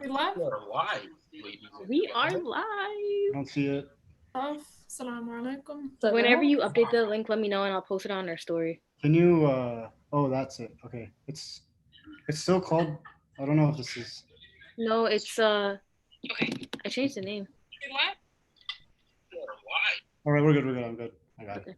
We live? We are live, ladies and We are gentlemen. live. I don't see it. Assalamu alaikum. Whenever you update the link, let me know and I'll post it on our story. Can you? Oh, that's it. Okay, it's still called. I don't know if this is. No, it's Okay, I changed the name. We are live. All right, we're good. We're good. I'm good. I got it.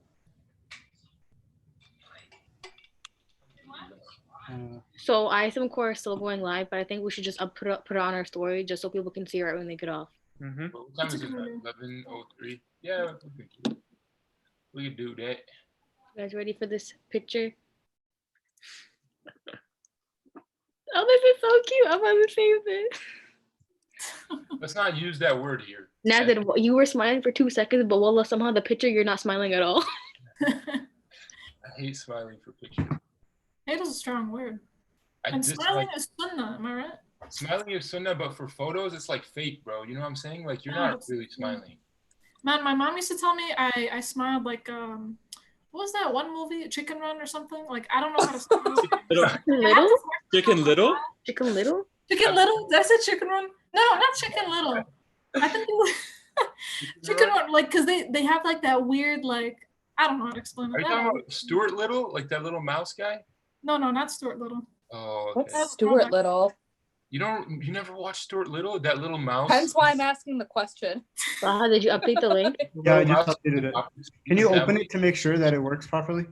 So I assume Core is still going live, but I think we should just put it on our story just so people can see it right when they get off. Mm-hmm. What time is it? 11:03. Yeah, we can do that. You guys ready for this picture? Oh, this is so cute. I'm about to save it. Let's not use that word here. Nazir, you were smiling for 2 seconds, but wallah, somehow the picture you're not smiling at all. I hate smiling for pictures. Hate is a strong word. And smiling is sunnah, am I right? Smiling is sunnah, but for photos, it's like fake, bro. You know what I'm saying? Like, you're not really smiling. Man, my mom used to tell me I smiled like, what was that one movie? Chicken Run or something? Like, I don't know how to smile. Little? Chicken Little? Chicken Little? Chicken Little? Did I say Chicken Run? No, not Chicken Little. I think it was Chicken Run, like, because they have like that weird, like, I don't know how to explain it. Are you talking about Stuart Little? Like that little mouse guy? No, not Stuart Little. Oh, okay. What's Stuart Little? You never watched Stuart Little? That little mouse? Hence why I'm asking the question. Did you update the link? Yeah, I just updated it. Can you open it to make sure that it works properly?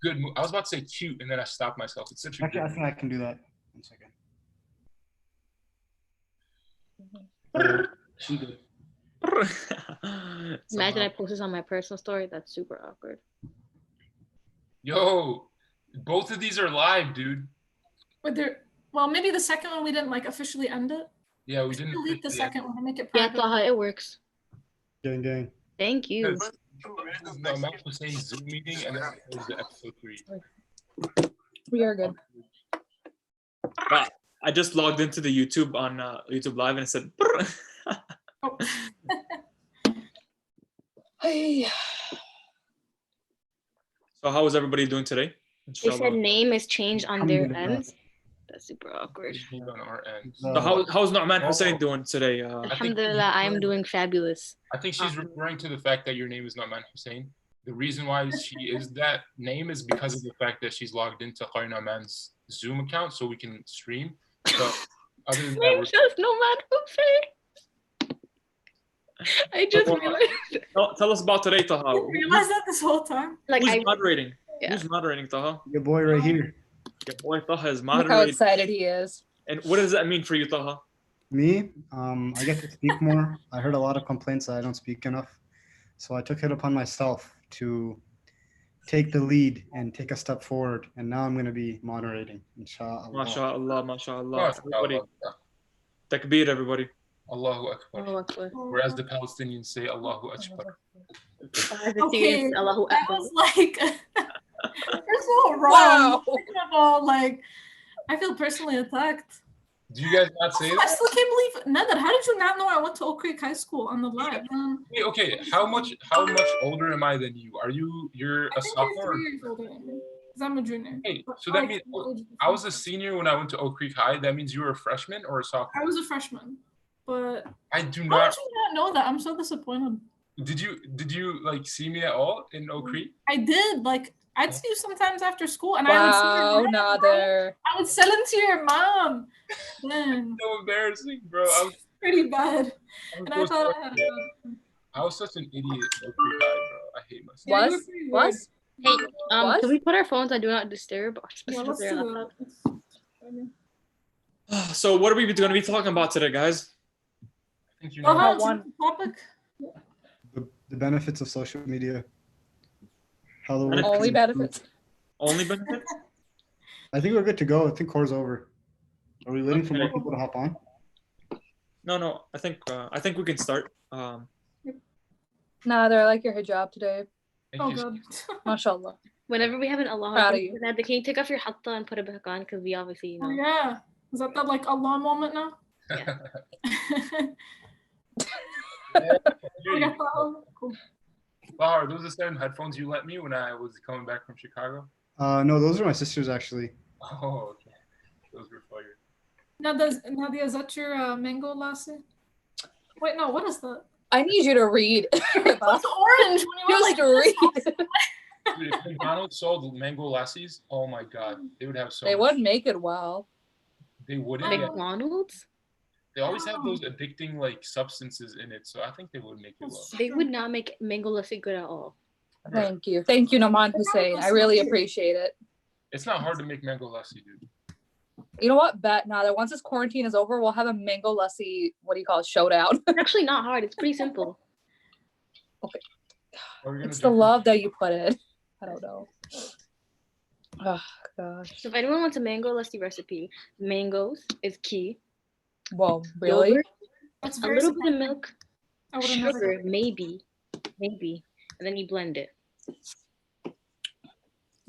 Good. I was about to say cute, and then I stopped myself. It's such a Actually, good. I think I can do that. 1 second. Imagine I post this on my personal story. That's super awkward. Yo, both of these are live, dude. But well, maybe the second one we didn't like officially end it. Yeah, we didn't. Delete the second one and make it Yeah, private. Taha, it works. Gang. Thank you. No, I'm actually saying Zoom meeting, and then it was the episode 3. We are good. Right. I just logged into the YouTube on YouTube Live and it said. Oh. Hey. So how is everybody doing today? They said name is changed on their Alhamdulillah. ends. That's super awkward. On our end. So how's Nu'man Hussein doing today? Alhamdulillah, I am doing fabulous. I think she's referring to the fact that your name is not Man Hussein. The reason why she is that name is because of the fact that she's logged into Qari Noman's Zoom account so we can stream. So other than that, Just no man Hussein. I just realized. Tell us about today, Taha. You realized that this whole time? Like Who's moderating? Yeah. Who's moderating, Taha? Your boy right here. Your boy Taha is Look how moderating. excited he is. And what does that mean for you, Taha? Me, I get to speak more. I heard a lot of complaints that I don't speak enough. So I took it upon myself to take the lead and take a step forward. And now I'm going to be moderating, inshallah. MashaAllah, MashaAllah. Everybody, Allah takbir, everybody. Allahu Akbar. Allahu Akbar. Whereas the Palestinians say Allahu Akbar. Okay, Allahu that Akbar. was like, first of all, wrong. Wow. Second of all, like, I feel personally attacked. Do you guys not say I that? still can't believe, Nether, how did you not know I went to Oak Creek High School on the live? Hey, okay, how much older am I than you? You're I a think you're sophomore? 3 years older than me, because I'm a junior. Hey, But so that like, means what age is I was a that? senior when I went to Oak Creek High. That means you were a freshman or a sophomore? I was a freshman, but I do how not. did you not know that? I'm so disappointed. Did you like see me at all in Oak Creek? I did, like, I'd see you sometimes after school, and I would see Wow, your mom. Nader. I would sell them to your mom. Then So embarrassing, bro. I pretty bad. was And I so thought I sorry. had a I was such an idiot in Oak Creek High, bro. I hate myself. Yeah, you were Was? pretty Was? Hey, What? can we put our phones on Do Not Disturb? Yeah, let's do that. It's- So what are we going to be talking about today, guys? I think you Oh, know. how one. topic? The benefits of social media. How the world Only can- benefits. Only benefits? I think we're good to go. I think core's over. Are we waiting for more Okay. people to hop on? No. I think we can start. Nader, I like your hijab today. Thank Oh, you. God. MashaAllah. Whenever we have an Allah, Proud of you. can you take off your hatta and put it back on? Because we obviously, you know. Oh, yeah. Is that like Allah moment now? Here you Oh, cool. Bahar, those are the same headphones you lent me when I was coming back from Chicago? No, those are my sisters actually. Oh, okay. Those were fire. Nadia, is that your mango lassi? Wait, no, what is that? I need you to read. It's orange when you were Just read. Dude, if McDonald's sold mango lassies, oh my god, they would have so They much. would make it well. They wouldn't. Like- Yeah. McDonald's? They always have those addicting like substances in it, so I think they would make it well. They would not make mango lassi good at all. Thank you. Thank you, Noman Hussein. I really appreciate it. It's not hard to make mango lassi, dude. You know what? Bet now that once this quarantine is over, we'll have a mango lassi, what do you call it, showdown. It's actually not hard. It's pretty simple. It's the love that you put in. I don't know. Oh, gosh. So if anyone wants a mango lassi recipe, mangoes is key. Whoa, really? Yogurt, That's a very little bit of simple. milk, I would have never. sugar, maybe, and then you blend it.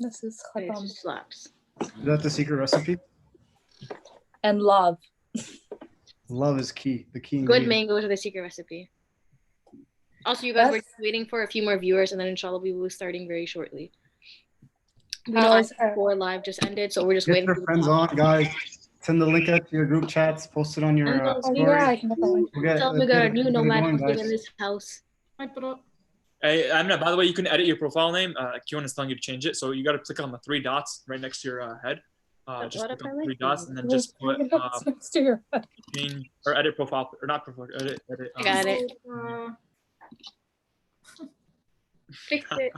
This is And it khatam. just slaps. Is that the secret recipe? And love. Love is key. The key Good ingredient. mangoes are the secret recipe. Also, you guys, we're That's- just waiting for a few more viewers, and then inshallah we will be starting very shortly. We know How's- I4 live just ended, so we're just Get waiting your for the friends call. on, guys. Send the link out to your group chats. Post it on your Oh, Oh, story. yeah, I can get that one. We'll get- Tell me we let's got a get it- new get it nomad going, living guys. in this house. Hype it up. Hey, Amna, by the way, you can edit your profile name. Kion is telling you to change it. So you got to click on the three dots right next to your head. Just What click if I on like three dots these? and then just put It's next to your head. change or edit profile or not profile. Edit. I got it. Uh, Fix it.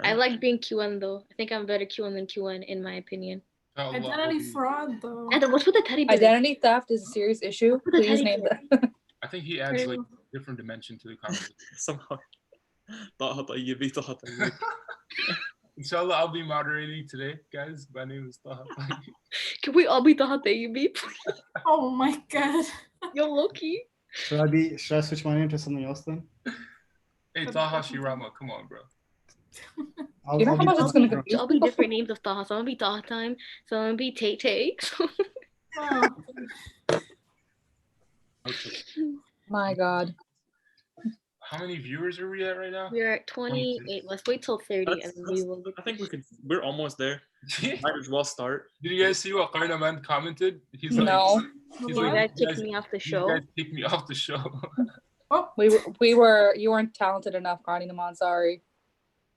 I like being Q1 though. I think I'm better Q1 than Q1 in my opinion. identity fraud, though. And what's with the teddy bear? Identity theft is a serious issue. Look at the Please teddy name bear. that. I think he adds like different dimension to the conversation. Somehow. طه طيبي طه طيبي. Inshallah, I'll be moderating today, guys. My name is Taha. Can we all be Taha Tayyubi? Oh my god. Yo, Loki. Should I switch my name to something else then? Hey, Taha Shirama, come on, bro. You know how much it's gonna Taha. confuse I'll be different names of Taha. So I'm gonna be Taha time. So I'm gonna be Tay Tay. Oh. Okay. My God. How many viewers are we at right now? We're at 28. Let's wait till 30 and then we will. I think we could. We're almost there. Might as well start. Did you guys see what Qari Noman commented? He's like, No. He's You like, guys you kicked me off the you show. guys kicked me off the show. You weren't talented enough, Qari Noman, sorry.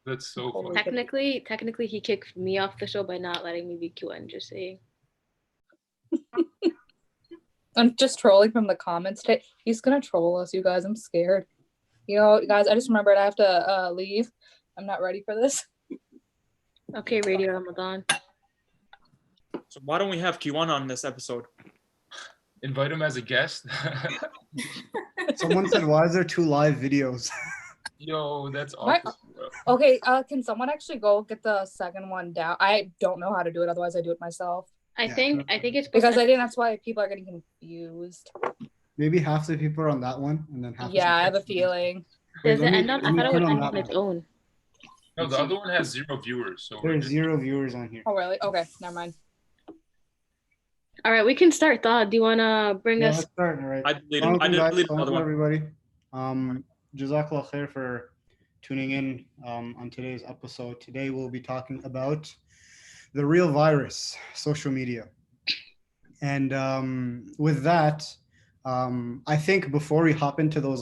That's so funny. Technically, he kicked me off the show by not letting me be QN. Just saying. I'm just trolling from the comments today. He's gonna troll us, you guys. I'm scared. You know, guys, I just remembered I have to leave. I'm not ready for this. Okay, Radio Ramadan. So why don't we have Q1 on this episode? Invite him as a guest. Someone said, "Why is there 2 live videos?" Yo, that's What? awful, bro. Okay, can someone actually go get the second one down? I don't know how to do it, otherwise I do it myself. I think it's Because I think that's why people are getting confused. Maybe half the people are on that one, and then half. the Yeah, I have a people- feeling. Does Let it me- end on? let I me thought it turn would on end that on its one. own. No, the other one has 0 viewers. So we're There's just- 0 viewers on here. Oh, really? Okay, never mind. All right, we can start. Thought. Do you wanna bring Yeah, us? let's start. All right. I deleted Assalamu alaikum, guys. the Assalamu other alaikum, one. everybody. Jazakallah khair for tuning in on today's episode. Today we'll be talking about the real virus, social media. And with that, I think before we hop into those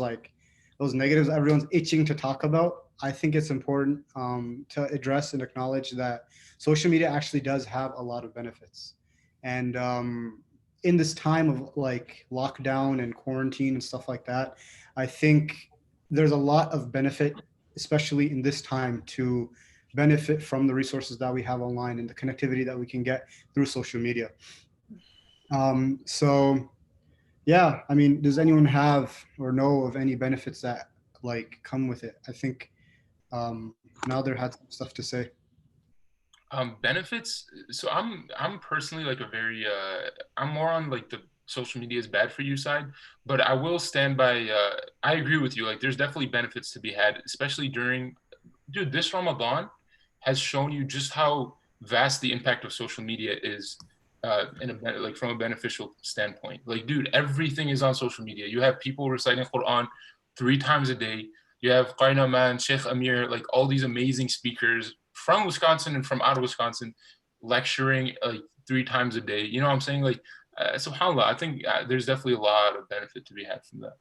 negatives everyone's itching to talk about, I think it's important to address and acknowledge that social media actually does have a lot of benefits. And in this time of like lockdown and quarantine and stuff like that, I think there's a lot of benefit, especially in this time, to benefit from the resources that we have online and the connectivity that we can get through social media. So yeah, I mean, does anyone have or know of any benefits that like come with it? I think Nader had some stuff to say. Benefits. So I'm personally like a very I'm more on like the social media is bad for you side, but I will stand by I agree with you. Like there's definitely benefits to be had, especially during this Ramadan has shown you just how vast the impact of social media is like from a beneficial standpoint. Like everything is on social media. You have people reciting Quran 3 times a day. You have Qari Noman, Sheikh Amir, like all these amazing speakers from Wisconsin and from out of Wisconsin lecturing like 3 times a day. You know what I'm saying? Like SubhanAllah, I think there's definitely a lot of benefit to be had from that.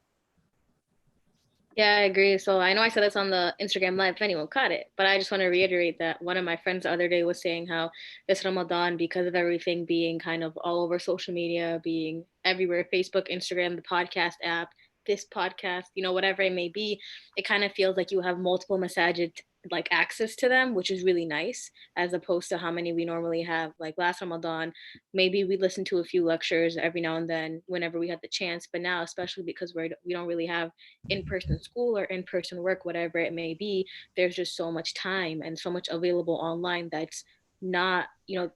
Yeah, I agree. So I know I said this on the Instagram live if anyone caught it, but I just want to reiterate that one of my friends the other day was saying how this Ramadan, because of everything being kind of all over social media, being everywhere, Facebook, Instagram, the podcast app, this podcast, whatever it may be, it kind of feels like you have multiple masajid like access to them, which is really nice, as opposed to how many we normally have. Like last Ramadan, maybe we listened to a few lectures every now and then whenever we had the chance, but now, especially because we don't really have in-person school or in-person work, whatever it may be, there's just so much time and so much available online that's not,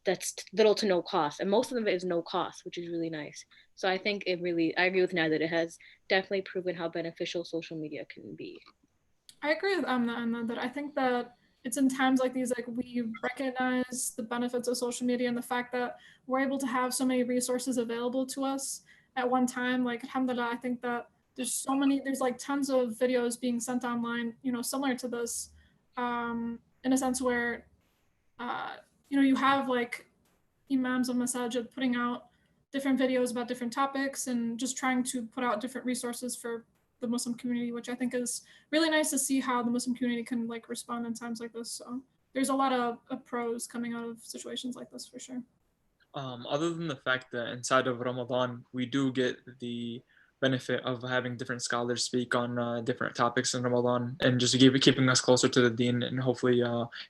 that's little to no cost, and most of them is no cost, which is really nice. So I think I agree with Naz that it has definitely proven how beneficial social media can be. I agree with Amna that I think that it's in times like these, like we recognize the benefits of social media and the fact that we're able to have so many resources available to us at one time. Like, alhamdulillah, I think that there's like tons of videos being sent online, similar to this, in a sense where, you have like imams of masajid putting out different videos about different topics and just trying to put out different resources for the Muslim community, which I think is really nice to see how the Muslim community can like respond in times like this. So there's a lot of pros coming out of situations like this for sure. Other than the fact that inside of Ramadan, we do get the benefit of having different scholars speak on different topics in Ramadan and just keeping us closer to the deen and hopefully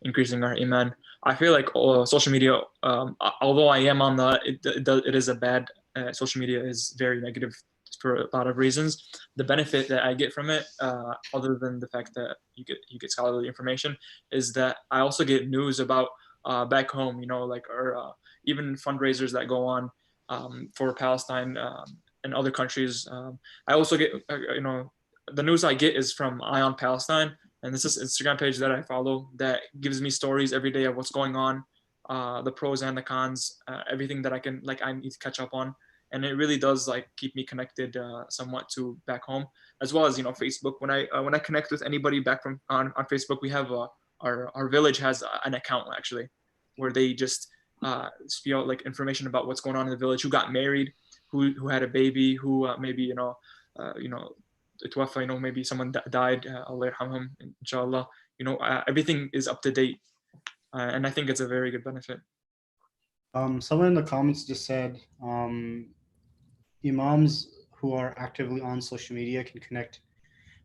increasing our iman. I feel like social media, although I am on it is a bad, social media is very negative for a lot of reasons. The benefit that I get from it, other than the fact that you get scholarly information, is that I also get news about back home, or even fundraisers that go on for Palestine and other countries. I also get, the news I get is from Eye on Palestine, and this is an Instagram page that I follow that gives me stories every day of what's going on, the pros and the cons, everything that I need to catch up on. And it really does keep me connected somewhat to back home, as well as Facebook. When I connect with anybody back from on Facebook, we have our village has an account actually, where they just spew out information about what's going on in the village, who got married, who had a baby, who maybe maybe someone died, Allah yarhamhum, inshallah. Everything is up to date, and I think it's a very good benefit. Someone in the comments just said imams who are actively on social media can connect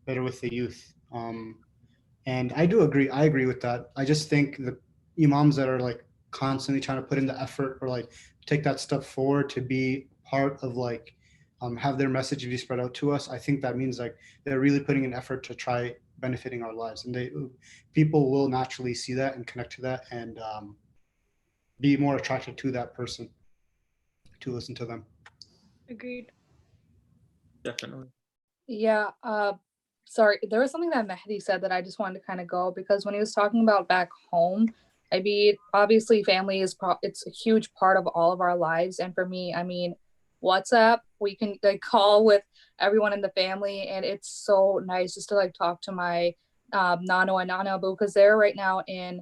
better with the youth. And I do agree. I agree with that. I just think the imams that are constantly trying to put in the effort or take that step forward to be part of have their message be spread out to us, I think that means they're really putting an effort to try benefiting our lives, and people will naturally see that and connect to that and be more attracted to that person to listen to them. Agreed. Definitely. Yeah. Sorry, there was something that Mehdi said that I just wanted to kind of go, because when he was talking about back home, I mean, obviously family is it's a huge part of all of our lives. And for me, I mean, WhatsApp, we can call with everyone in the family, and it's so nice just to talk to my Nano and Nana Abu, because they're right now in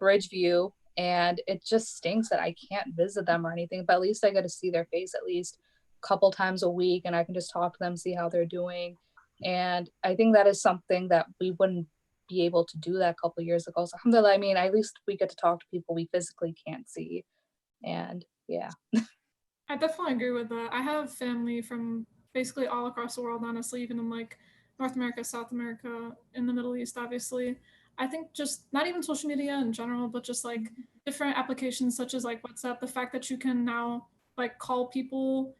Bridgeview, and it just stinks that I can't visit them or anything, but at least I get to see their face at least a couple times a week, and I can just talk to them, see how they're doing. And I think that is something that we wouldn't be able to do that a couple years ago. So alhamdulillah, I mean, at least we get to talk to people we physically can't see. And yeah. I definitely agree with that. I have family from basically all across the world, honestly, even in North America, South America, in the Middle East, obviously. I think just not even social media in general, but just different applications such as WhatsApp, the fact that you can now call people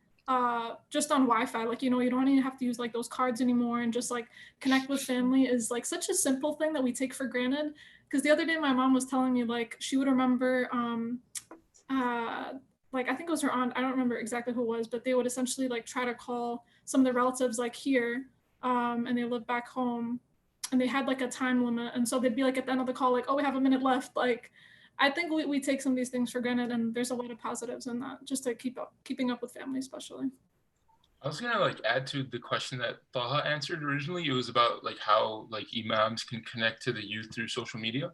just on Wi-Fi, you don't even have to use those cards anymore, and just connect with family is such a simple thing that we take for granted. Because the other day my mom was telling me she would remember I think it was her aunt, I don't remember exactly who it was, but they would essentially try to call some of their relatives here, and they live back home, and they had a time limit, and so they'd be at the end of the call oh, we have a minute left. I think we take some of these things for granted, and there's a lot of positives in that, just to keeping up with family especially. I was gonna add to the question that Taha answered originally. It was about how imams can connect to the youth through social media.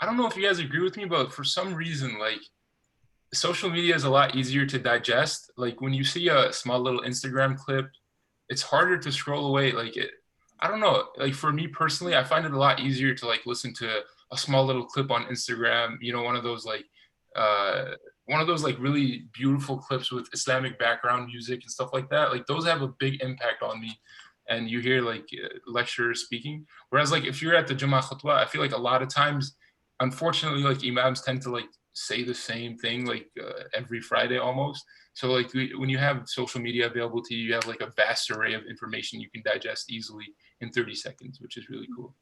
I don't know if you guys agree with me, but for some reason social media is a lot easier to digest. Like when you see a small little Instagram clip, it's harder to scroll away. I don't know. Like for me personally, I find it a lot easier to like listen to a small little clip on Instagram. You know, uh, one of those like really beautiful clips with Islamic background music and stuff like that. Like those have a big impact on me. And you hear like lecturers speaking. Whereas like if you're at the Jummah khutbah, I feel like a lot of times, unfortunately, like imams tend to like say the same thing like every Friday almost. So like when you have social media available to you, you have like a vast array of information you can digest easily in 30 seconds, which is really cool.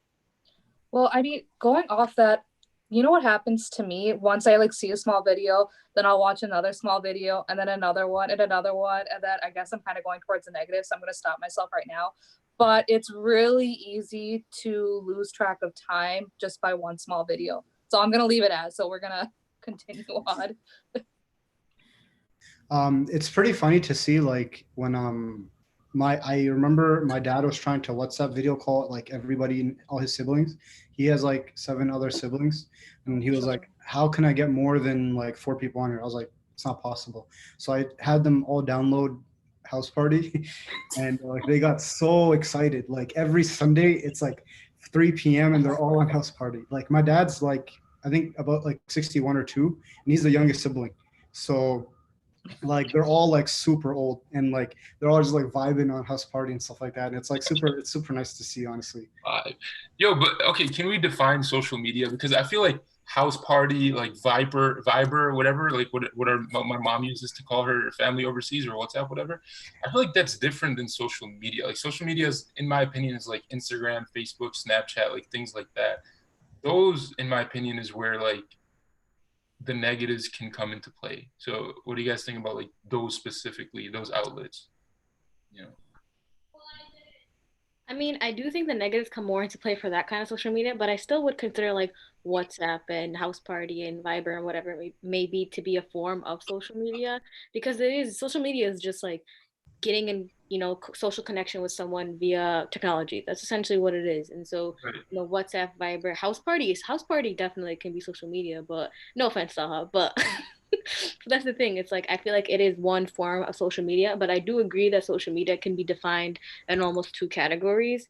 Well, I mean, going off that, you know what happens to me once I like see a small video, then I'll watch another small video and then another one and another one. And then I guess I'm kind of going towards the negative. So I'm going to stop myself right now. But it's really easy to lose track of time just by one small video. So I'm going to leave it as, so we're going to continue on. It's pretty funny to see like when I remember my dad was trying to WhatsApp video call like everybody, all his siblings. He has like 7 other siblings, and he was like, "How can I get more than like 4 people on here?" I was like, "It's not possible." So I had them all download House Party, and like they got so excited. Like every Sunday, it's like 3 p.m. and they're all on House Party. Like my dad's like I think about like 61 or 2, and he's the youngest sibling. So like they're all like super old and like they're all just like vibing on House Party and stuff like that, and it's like it's super nice to see, honestly. Yo, but okay, can we define social media? Because I feel like House Party, like Viber, whatever, like what my mom uses to call her family overseas, or WhatsApp, whatever. I feel like that's different than social media. Like social media is, in my opinion, is like Instagram, Facebook, Snapchat, like things like that. Those, in my opinion, is where like the negatives can come into play. So what do you guys think about like those specifically, those outlets? You know. I mean, I do think the negatives come more into play for that kind of social media, but I still would consider like WhatsApp and House Party and Viber and whatever it may be to be a form of social media, because social media is just like getting in, social connection with someone via technology. That's essentially what it is. And so, WhatsApp, Viber, House Party definitely can be social media, but no offense, Saha, but that's the thing. It's like I feel like it is one form of social media, but I do agree that social media can be defined in almost 2 categories.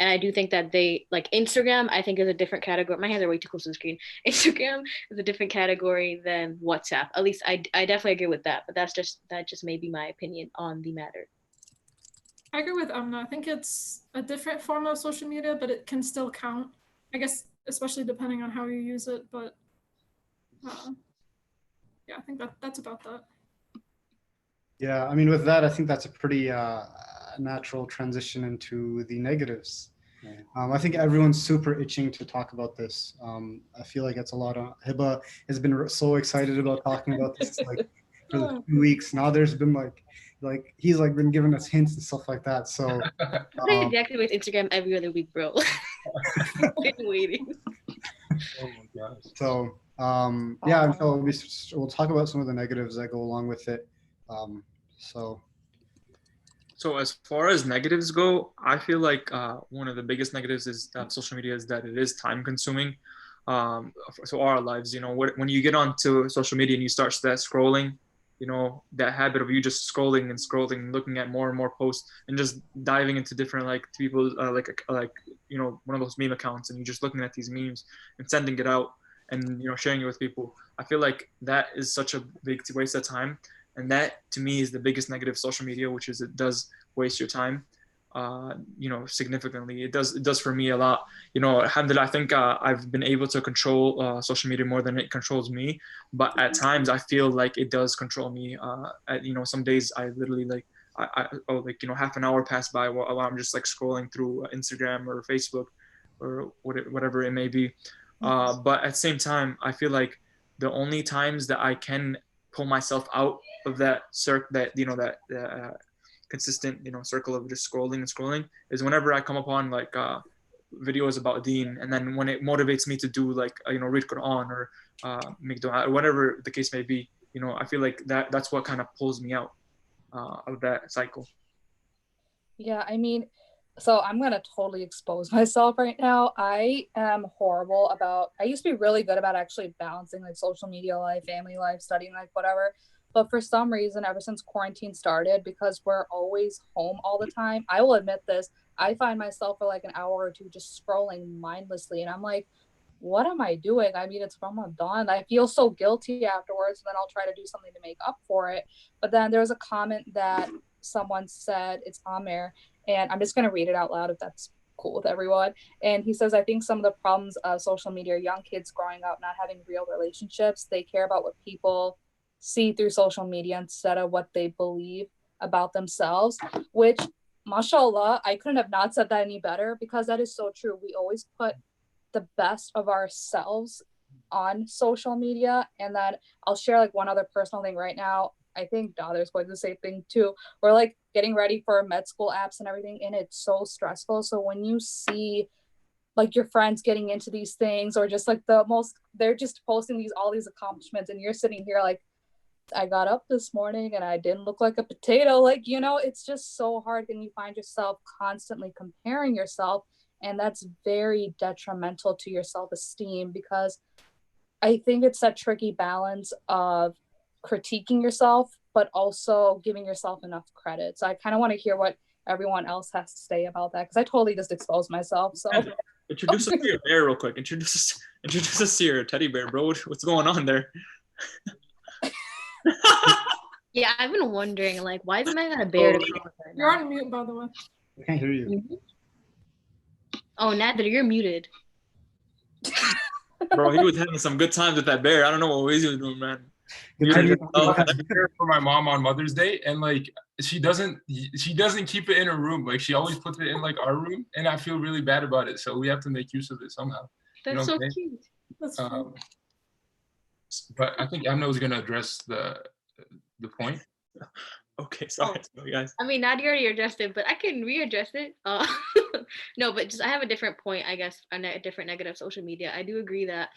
And I do think that they like Instagram, I think is a different category. My hands are way too close to the screen. Instagram is a different category than WhatsApp. At least I definitely agree with that, but that just may be my opinion on the matter. I agree with Amna. I think it's a different form of social media, but it can still count. I guess, especially depending on how you use it. But yeah, I think that's about that. Yeah, I mean, with that, I think that's a pretty natural transition into the negatives. I think everyone's super itching to talk about this. I feel like it's a lot of Hiba has been so excited about talking about this like for the 2 weeks now. There's been like he's like been giving us hints and stuff like that. So I deactivate Instagram every other week, bro. Been waiting. Oh my gosh. So yeah, so we'll talk about some of the negatives that go along with it. So as far as negatives go, I feel like one of the biggest negatives is social media is that it is time consuming. So our lives, when you get onto social media and you start that scrolling, that habit of you just scrolling and scrolling, looking at more and more posts and just diving into different like people one of those meme accounts, and you're just looking at these memes and sending it out and sharing it with people. I feel like that is such a big waste of time. And that to me is the biggest negative of social media, which is it does waste your time, significantly. It does for me a lot. Alhamdulillah, I think I've been able to control social media more than it controls me. But at times I feel like it does control me. Some days I literally half an hour pass by while I'm just like scrolling through Instagram or Facebook or whatever it may be. But at the same time, I feel like the only times that I can pull myself out of that consistent circle of just scrolling is whenever I come upon like videos about deen, and then when it motivates me to do like read Quran or make dua or whatever the case may be, I feel like that's what kind of pulls me out of that cycle. Yeah, I mean, So I'm gonna totally expose myself right now. I am horrible about, I used to be really good about actually balancing like social media life, family life, studying life, whatever. But for some reason, ever since quarantine started, because we're always home all the time, I will admit this, I find myself for like an hour or two just scrolling mindlessly. And I'm like, what am I doing? I mean, it's Ramadan. I feel so guilty afterwards, and then I'll try to do something to make up for it. But then there was a comment that someone said, it's Amir, and I'm just going to read it out loud if that's cool with everyone. And he says, I think some of the problems of social media are young kids growing up not having real relationships. They care about what people see through social media instead of what they believe about themselves, which, mashallah, I couldn't have not said that any better, because that is so true. We always put the best of ourselves on social media. And then I'll share like one other personal thing right now. I think Daughter's going to say thing too. We're like getting ready for med school apps and everything, and it's so stressful. So when you see like your friends getting into these things, or just like they're just posting all these accomplishments, and you're sitting here like, I got up this morning and I didn't look like a potato. Like, it's just so hard, and you find yourself constantly comparing yourself, and that's very detrimental to your self-esteem, because I think it's that tricky balance of critiquing yourself, but also giving yourself enough credit. So I kind of want to hear what everyone else has to say about that, because I totally just exposed myself. So introduce us to your bear real quick. Introduce us to your teddy bear, bro. What's going on there? Yeah, I've been wondering, like, why isn't I got a bear to come with right You're now? on mute, by the way. I can't hear you. Oh, Nader, you're muted. Bro, he was having some good times with that bear. I don't know what Wazy was doing, man. I for my mom on Mother's Day, and like she doesn't keep it in her room. Like she always puts it in like our room, and I feel really bad about it. So we have to make use of it somehow. That's so cute. That's but I think Amna was gonna address the point. Okay, sorry, guys. I mean, Nadia already addressed it, but I can readdress it. No, but just I have a different point, I guess, a different negative social media. I do agree that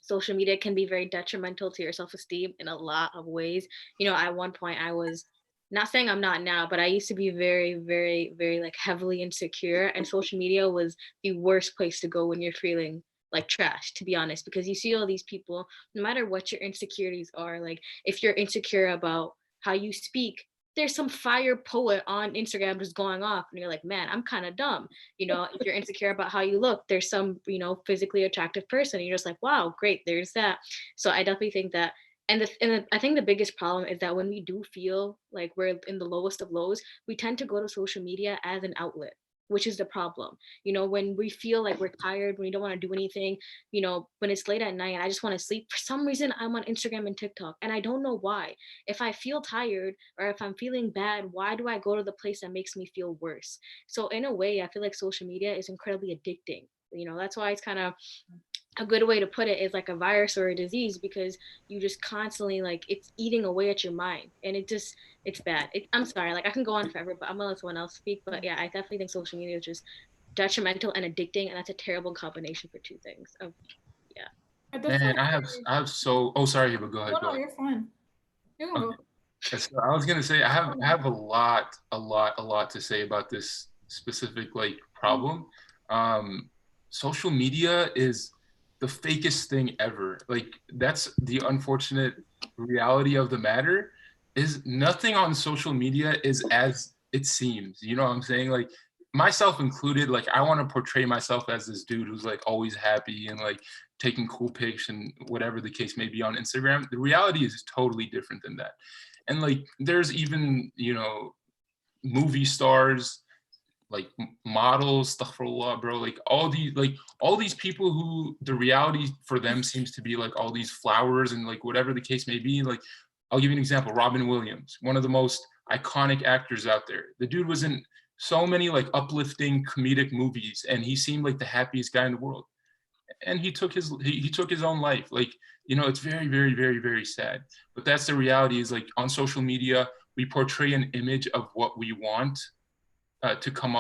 social media can be very detrimental to your self-esteem in a lot of ways. At one point I was, not saying I'm not now, but I used to be very, very, very like heavily insecure, and social media was the worst place to go when you're feeling like trash, to be honest, because you see all these people, no matter what your insecurities are, like if you're insecure about how you speak, there's some fire poet on Instagram just going off, and you're like, man, I'm kind of dumb. If you're insecure about how you look, there's some, physically attractive person, and you're just like, wow, great, there's that. So I definitely think that, and I think the biggest problem is that when we do feel like we're in the lowest of lows, we tend to go to social media as an outlet, which is the problem. When we feel like we're tired, when we don't want to do anything, when it's late at night and I just want to sleep, for some reason I'm on Instagram and TikTok, and I don't know why. If I feel tired or if I'm feeling bad, why do I go to the place that makes me feel worse? So in a way, I feel like social media is incredibly addicting. That's why it's kind of, a good way to put it is like a virus or a disease, because you just constantly, like, it's eating away at your mind, and it's bad. I'm sorry, like I can go on forever, but I'm gonna let someone else speak. But yeah, I definitely think social media is just detrimental and addicting, and that's a terrible combination for two things. And I have so, oh sorry, but go ahead. No, you're fine. You can go. So I was gonna say I have a lot to say about this specific like problem. Social media is the fakest thing ever. Like that's the unfortunate reality of the matter, is nothing on social media is as it seems. You know what I'm saying? Like myself included, like I want to portray myself as this dude who's like always happy and like taking cool pics and whatever the case may be on Instagram. The reality is totally different than that. And like there's even, movie stars, like models, astaghfirullah, bro, like all these people who the reality for them seems to be like all these flowers and like whatever the case may be. Like I'll give you an example. Robin Williams, one of the most iconic actors out there. The dude was in so many like uplifting comedic movies, and he seemed like the happiest guy in the world. And he took his own life. Like, it's very, very, very, very sad. But that's the reality, is like on social media, we portray an image of what we want to come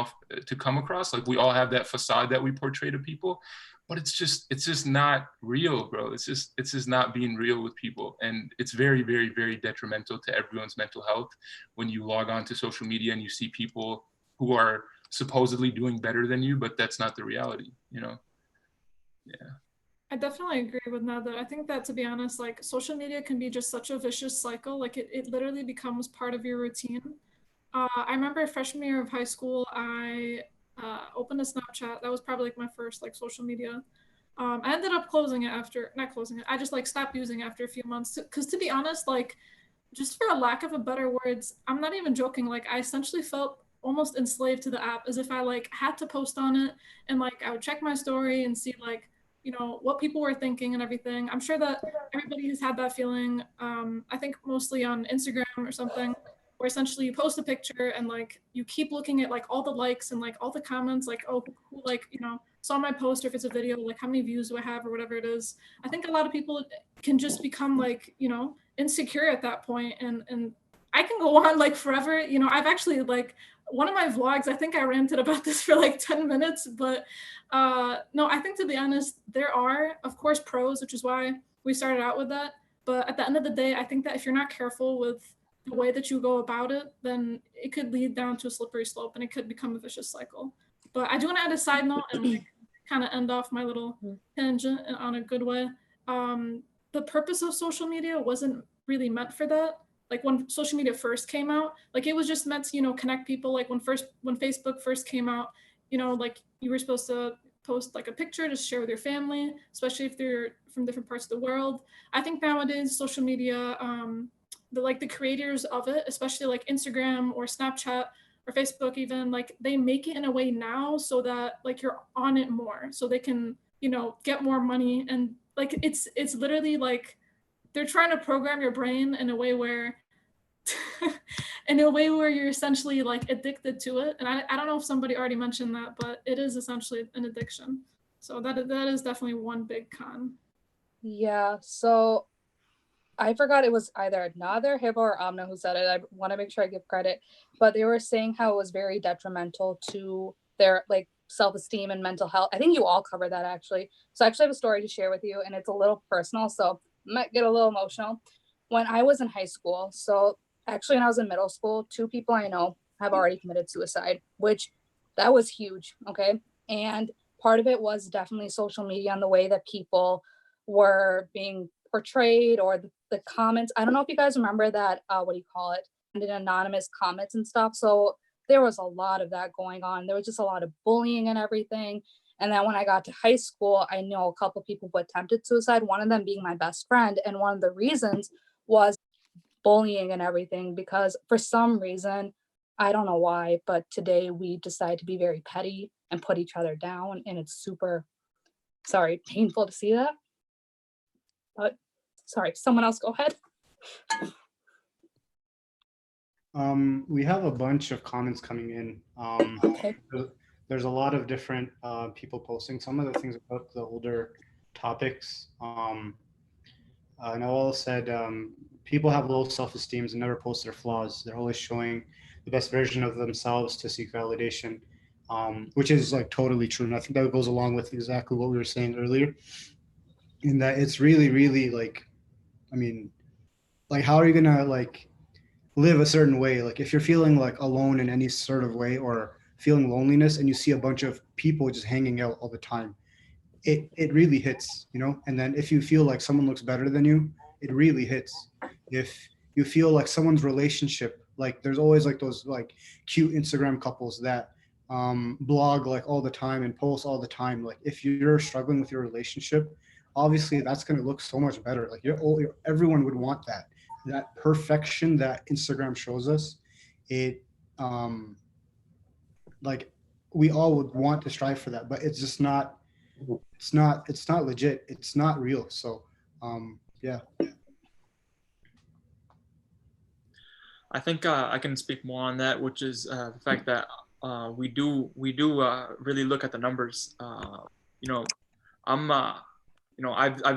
across. Like we all have that facade that we portray to people, but it's just not real, bro. It's just not being real with people. And it's very, very, very detrimental to everyone's mental health when you log on to social media and you see people who are supposedly doing better than you, but that's not the reality, Yeah. I definitely agree with Ned that I think that, to be honest, like social media can be just such a vicious cycle. Like it literally becomes part of your routine. I remember freshman year of high school, I opened a Snapchat. That was probably like my first like social media. I ended up closing it after, not closing it. I just like stopped using it after a few months. Because to be honest, like just for a lack of a better words, I'm not even joking. Like I essentially felt almost enslaved to the app, as if I like had to post on it, and like I would check my story and see like, what people were thinking and everything. I'm sure that everybody has had that feeling. I think mostly on Instagram or something, where essentially you post a picture and like you keep looking at like all the likes and like all the comments, like, oh, who like, saw my post, or if it's a video, like how many views do I have or whatever it is. I think a lot of people can just become like, insecure at that point, and I can go on like forever. I've actually like one of my vlogs, I think I ranted about this for like 10 minutes, but no, I think, to be honest, there are, of course, pros, which is why we started out with that. But at the end of the day, I think that if you're not careful with the way that you go about it, then it could lead down to a slippery slope and it could become a vicious cycle. But I do want to add a side note and like kind of end off my little tangent on a good way. The purpose of social media wasn't really meant for that. Like when social media first came out, like it was just meant to, connect people. Like when Facebook first came out, like you were supposed to post like a picture to share with your family, especially if they're from different parts of the world. I think nowadays social media, the creators of it, especially like Instagram or Snapchat or Facebook even, like they make it in a way now so that like you're on it more, so they can, get more money. And like it's literally like they're trying to program your brain in a way where you're essentially like addicted to it. And I don't know if somebody already mentioned that, but it is essentially an addiction. So that is definitely one big con. Yeah, so I forgot, it was either Nader, Hiba, or Amna who said it. I want to make sure I give credit, but they were saying how it was very detrimental to their like self-esteem and mental health. I think you all covered that actually. So I actually have a story to share with you, and it's a little personal, so I might get a little emotional. When I was in high school, so actually when I was in middle school, 2 people I know have already committed suicide, which that was huge, okay? And part of it was definitely social media and the way that people were being portrayed, or the comments. I don't know if you guys remember that, what do you call it? And in anonymous comments and stuff. So there was a lot of that going on. There was just a lot of bullying and everything. And then when I got to high school, I know a couple of people who attempted suicide, one of them being my best friend. And one of the reasons was bullying and everything, because for some reason, I don't know why, but today we decide to be very petty and put each other down. And it's super, painful to see that. But sorry, someone else go ahead. We have a bunch of comments coming in. Okay. There's a lot of different people posting. Some of the things about the older topics. Noel said people have low self-esteem and never post their flaws. They're always showing the best version of themselves to seek validation, which is like totally true. And I think that goes along with exactly what we were saying earlier, in that it's really, really like, I mean, like how are you gonna like live a certain way? Like if you're feeling like alone in any sort of way, or feeling loneliness, and you see a bunch of people just hanging out all the time, it really hits, And then if you feel like someone looks better than you, it really hits. If you feel like someone's relationship, like there's always like those like cute Instagram couples that blog like all the time and post all the time. Like if you're struggling with your relationship, obviously that's going to look so much better. Like everyone would want that perfection that Instagram shows us. It like we all would want to strive for that, but it's just not. It's not legit. It's not real. So, yeah. I think I can speak more on that, which is the fact that we do really look at the numbers. I've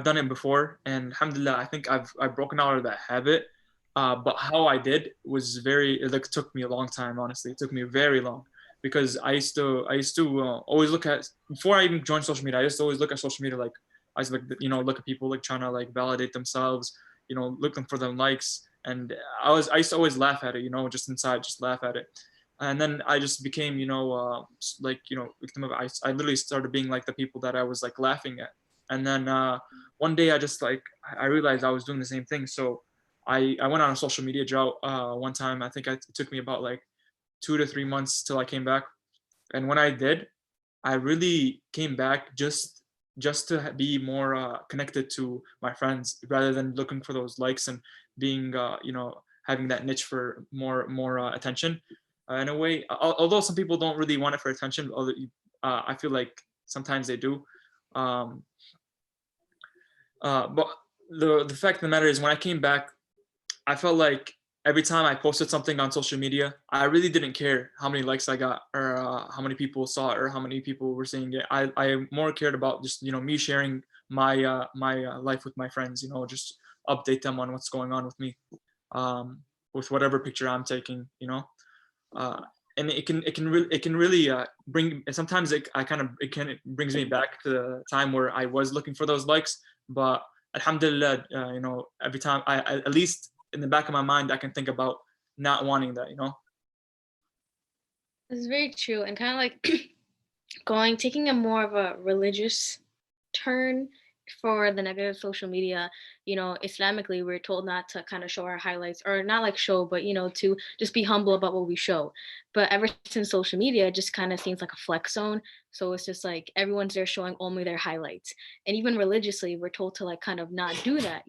done it before, and alhamdulillah, I think I've broken out of that habit. But how I did was it took me a long time. Honestly, it took me very long, because I used to always look at, before I even joined social media, I used to always look at social media like, I used to look at people like trying to like validate themselves, looking for them likes, and I used to always laugh at it, just inside, just laugh at it. And then I just became, like, victim of, I literally started being like the people that I was like laughing at. And then one day I just like, I realized I was doing the same thing. So I went on a social media drought one time. I think it took me about like 2 to 3 months till I came back. And when I did, I really came back just to be more connected to my friends rather than looking for those likes and being, having that niche for more attention. In a way, although some people don't really want it for attention, although I feel like sometimes they do. But the fact of the matter is, when I came back, I felt like every time I posted something on social media, I really didn't care how many likes I got or how many people saw it or how many people were seeing it. I more cared about just, me sharing my life with my friends, just update them on what's going on with me, with whatever picture I'm taking, and it can really bring. Sometimes it brings me back to the time where I was looking for those likes. But alhamdulillah, every time I at least in the back of my mind I can think about not wanting that. It's very true, and kind of like taking a more of a religious turn for the negative social media. Islamically, we're told not to kind of show our highlights, or not like show, but to just be humble about what we show. But ever since social media, it just kind of seems like a flex zone. So it's just like everyone's there showing only their highlights. And even religiously, we're told to like kind of not do that.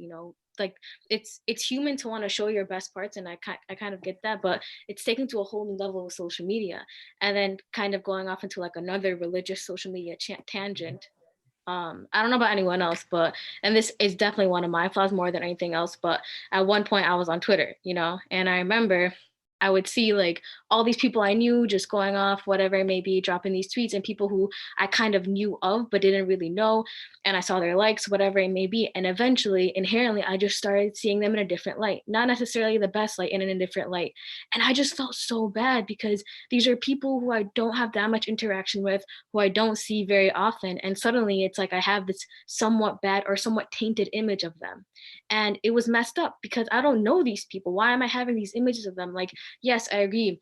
Like it's human to want to show your best parts, and I kind of get that, but it's taken to a whole new level of social media. And then kind of going off into like another religious social media tangent. I don't know about anyone else, and this is definitely one of my flaws more than anything else, but at one point I was on Twitter, and I remember I would see like all these people I knew just going off, whatever it may be, dropping these tweets, and people who I kind of knew of but didn't really know. And I saw their likes, whatever it may be. And eventually, inherently, I just started seeing them in a different light, not necessarily the best light, in a different light. And I just felt so bad because these are people who I don't have that much interaction with, who I don't see very often. And suddenly it's like I have this somewhat bad or somewhat tainted image of them. And it was messed up because I don't know these people. Why am I having these images of them? Like, yes, I agree.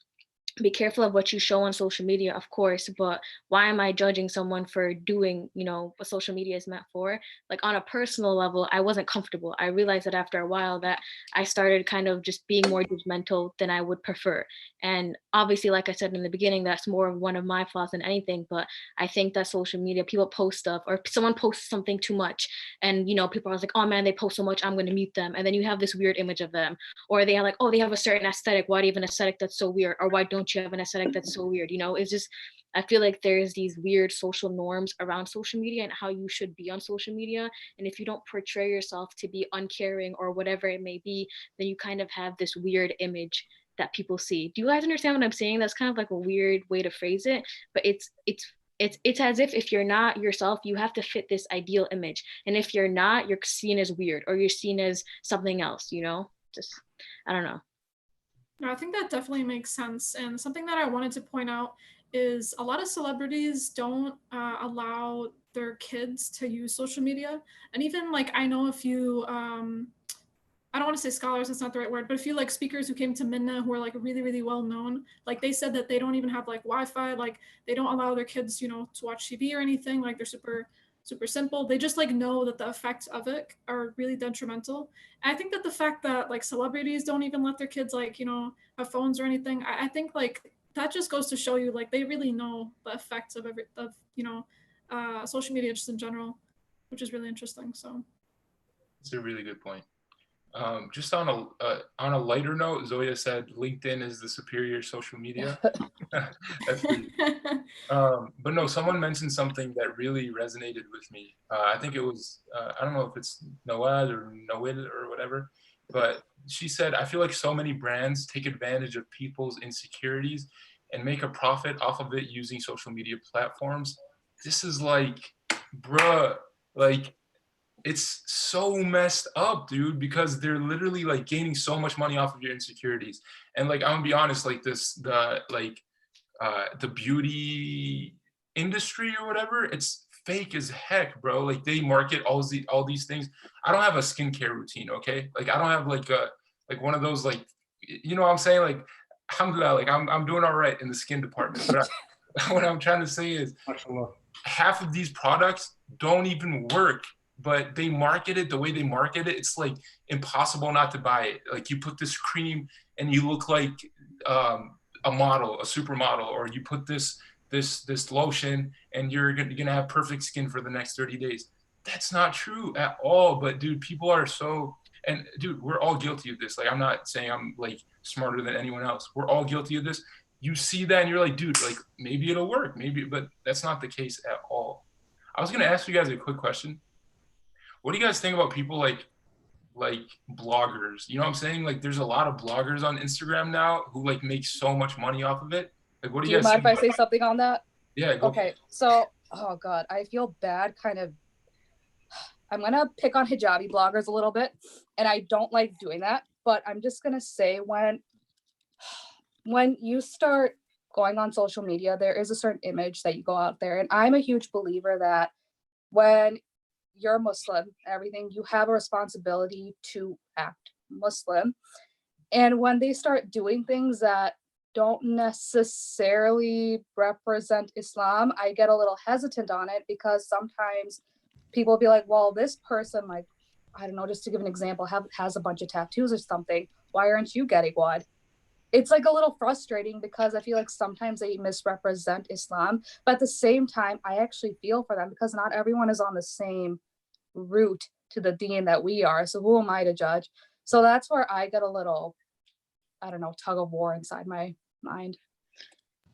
Be careful of what you show on social media, of course, but why am I judging someone for doing, what social media is meant for? Like on a personal level, I wasn't comfortable. I realized that after a while that I started kind of just being more judgmental than I would prefer. And obviously, like I said in the beginning, that's more of one of my flaws than anything. But I think that social media, people post stuff, or someone posts something too much, and people are like, oh man, they post so much, I'm going to mute them. And then you have this weird image of them, or they are like, oh, they have a certain aesthetic. Why do you have an aesthetic that's so weird? Or why don't you have an aesthetic that's so weird? It's just, I feel like there's these weird social norms around social media and how you should be on social media. And if you don't portray yourself to be uncaring or whatever it may be, then you kind of have this weird image that people see. Do you guys understand what I'm saying? That's kind of like a weird way to phrase it, but it's as if you're not yourself, you have to fit this ideal image. And if you're not, you're seen as weird, or you're seen as something else, just, I don't know. No, I think that definitely makes sense. And something that I wanted to point out is a lot of celebrities don't allow their kids to use social media. And even like, I know a few, I don't want to say scholars, that's not the right word, but a few like speakers who came to Minna who are like really, really well known, like they said that they don't even have like Wi-Fi, like they don't allow their kids, to watch TV or anything, like they're super simple. They just like know that the effects of it are really detrimental. And I think that the fact that like celebrities don't even let their kids like, have phones or anything, I think like that just goes to show you like they really know the effects of social media just in general, which is really interesting. So it's a really good point. Just on a lighter note, Zoya said LinkedIn is the superior social media. That's pretty. But no, someone mentioned something that really resonated with me. I think it was I don't know if it's Noel or whatever, but she said, I feel like so many brands take advantage of people's insecurities and make a profit off of it using social media platforms. This is like, bruh, like, it's so messed up, dude, because they're literally like gaining so much money off of your insecurities. And like, I'm gonna be honest, like the beauty industry or whatever, it's fake as heck, bro. Like they market all these things. I don't have a skincare routine, okay? Like I don't have like one of those, like, what I'm saying? Like alhamdulillah, like I'm doing all right in the skin department. But what I'm trying to say is, half of these products don't even work, but they market it the way they market it. It's like impossible not to buy it. Like you put this cream and you look like a model, a supermodel, or you put this lotion and you're gonna have perfect skin for the next 30 days. That's not true at all. But dude, people are so, and dude, we're all guilty of this. Like, I'm not saying I'm like smarter than anyone else. We're all guilty of this. You see that and you're like, dude, like maybe it'll work, maybe, but that's not the case at all. I was gonna ask you guys a quick question. What do you guys think about people like bloggers? You know what I'm saying? Like, there's a lot of bloggers on Instagram now who like make so much money off of it. Like, what do you guys mind think if I say something on that? Yeah, go. Okay, so, oh God, I feel bad kind of. I'm gonna pick on hijabi bloggers a little bit, and I don't like doing that, but I'm just gonna say when you start going on social media, there is a certain image that you go out there. And I'm a huge believer that when you're Muslim, everything, you have a responsibility to act Muslim. And when they start doing things that don't necessarily represent Islam, I get a little hesitant on it, because sometimes people will be like, well, this person, like, I don't know, just to give an example, has a bunch of tattoos or something. Why aren't you getting one? It's like a little frustrating, because I feel like sometimes they misrepresent Islam, but at the same time, I actually feel for them, because not everyone is on the same route to the deen that we are. So who am I to judge? So that's where I get a little, I don't know, tug of war inside my mind.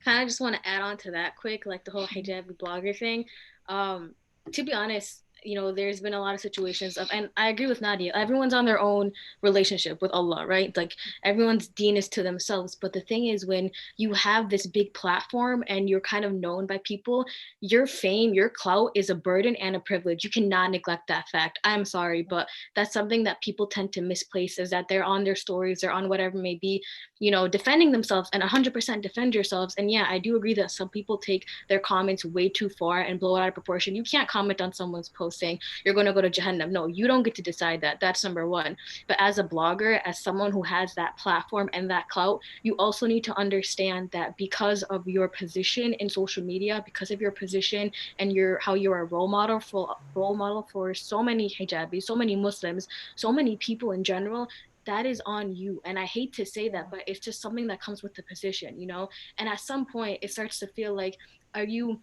Kind of just want to add on to that quick, like the whole hijab blogger thing. To be honest, you know, there's been a lot of situations of, and I agree with Nadia, everyone's on their own relationship with Allah, right? Like everyone's deen is to themselves. But the thing is, when you have this big platform and you're kind of known by people, your fame, your clout is a burden and a privilege. You cannot neglect that fact. I'm sorry, but that's something that people tend to misplace, is that they're on their stories, they're on whatever it may be, you know, defending themselves, and 100% defend yourselves. And yeah, I do agree that some people take their comments way too far and blow it out of proportion. You can't comment on someone's post saying you're going to go to Jahannam. No, you don't get to decide that. That's number one. But as a blogger, as someone who has that platform and that clout, you also need to understand that because of your position in social media, because of your position and how you're a role model for so many hijabis, so many Muslims, so many people in general, that is on you. And I hate to say that, but it's just something that comes with the position, you know? And at some point it starts to feel like, are you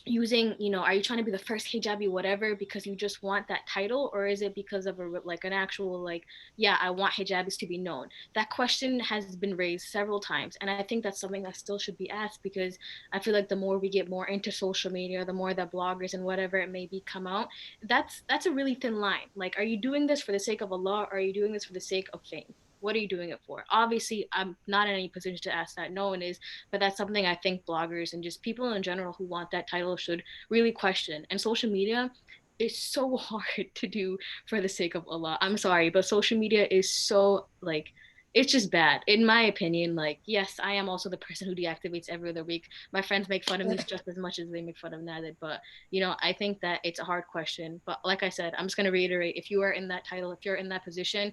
using, you know, are you trying to be the first hijabi whatever because you just want that title, or is it because of like an actual, like, yeah, I want hijabis to be known? That question has been raised several times, and I think that's something that still should be asked, because I feel like the more we get more into social media, the more that bloggers and whatever it may be come out, that's a really thin line. Like, are you doing this for the sake of Allah, or are you doing this for the sake of fame? What are you doing it for? Obviously, I'm not in any position to ask that. No one is. But that's something I think bloggers and just people in general who want that title should really question. And social media is so hard to do for the sake of Allah. I'm sorry, but social media is so, like, it's just bad. In my opinion, like, yes, I am also the person who deactivates every other week. My friends make fun of me just as much as they make fun of Nadir. But, you know, I think that it's a hard question. But like I said, I'm just going to reiterate, if you are in that title, if you're in that position,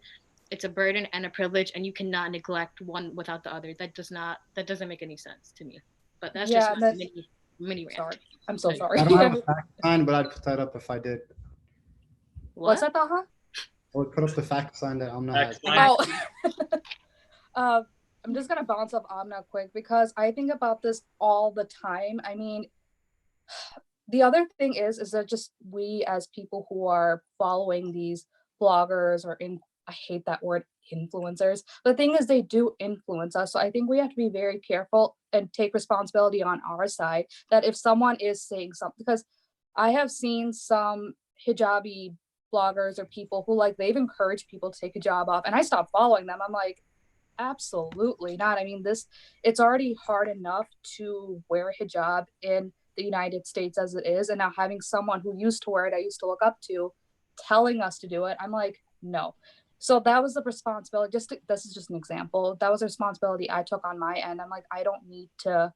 it's a burden and a privilege, and you cannot neglect one without the other. That doesn't make any sense to me. But that's just mini rant. Sorry. I'm so sorry. I don't have a fact sign, but I'd put that up if I did. What's that, Taha? I would put up the fact sign that I'm not. I'm just gonna bounce off Amna quick, because I think about this all the time. I mean, the other thing is that just we as people who are following these bloggers or I hate that word, influencers. But the thing is, they do influence us. So I think we have to be very careful and take responsibility on our side, that if someone is saying something, because I have seen some hijabi bloggers or people who, like, they've encouraged people to take a hijab off, and I stopped following them. I'm like, absolutely not. I mean, it's already hard enough to wear a hijab in the United States as it is, and now having someone who used to wear it, I used to look up to, telling us to do it, I'm like, no. So that was the responsibility. This is just an example. That was a responsibility I took on my end. I'm like, I don't need to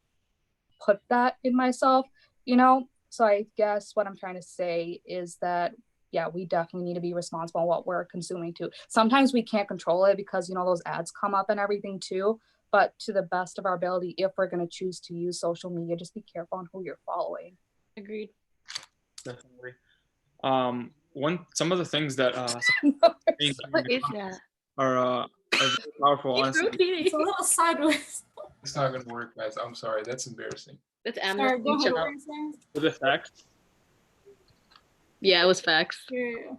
put that in myself, you know? So I guess what I'm trying to say is that, yeah, we definitely need to be responsible on what we're consuming too. Sometimes we can't control it because, you know, those ads come up and everything too. but to the best of our ability, if we're going to choose to use social media, just be careful on who you're following. Agreed. Definitely. Some of the things that What is that? are very powerful, Keep honestly. rotating. It's a little sideways. It's not gonna work, guys. I'm sorry. That's embarrassing. That's Sorry, amnesty. go ahead. Chill What out. were you saying? For the facts. Yeah, it was facts. Yeah.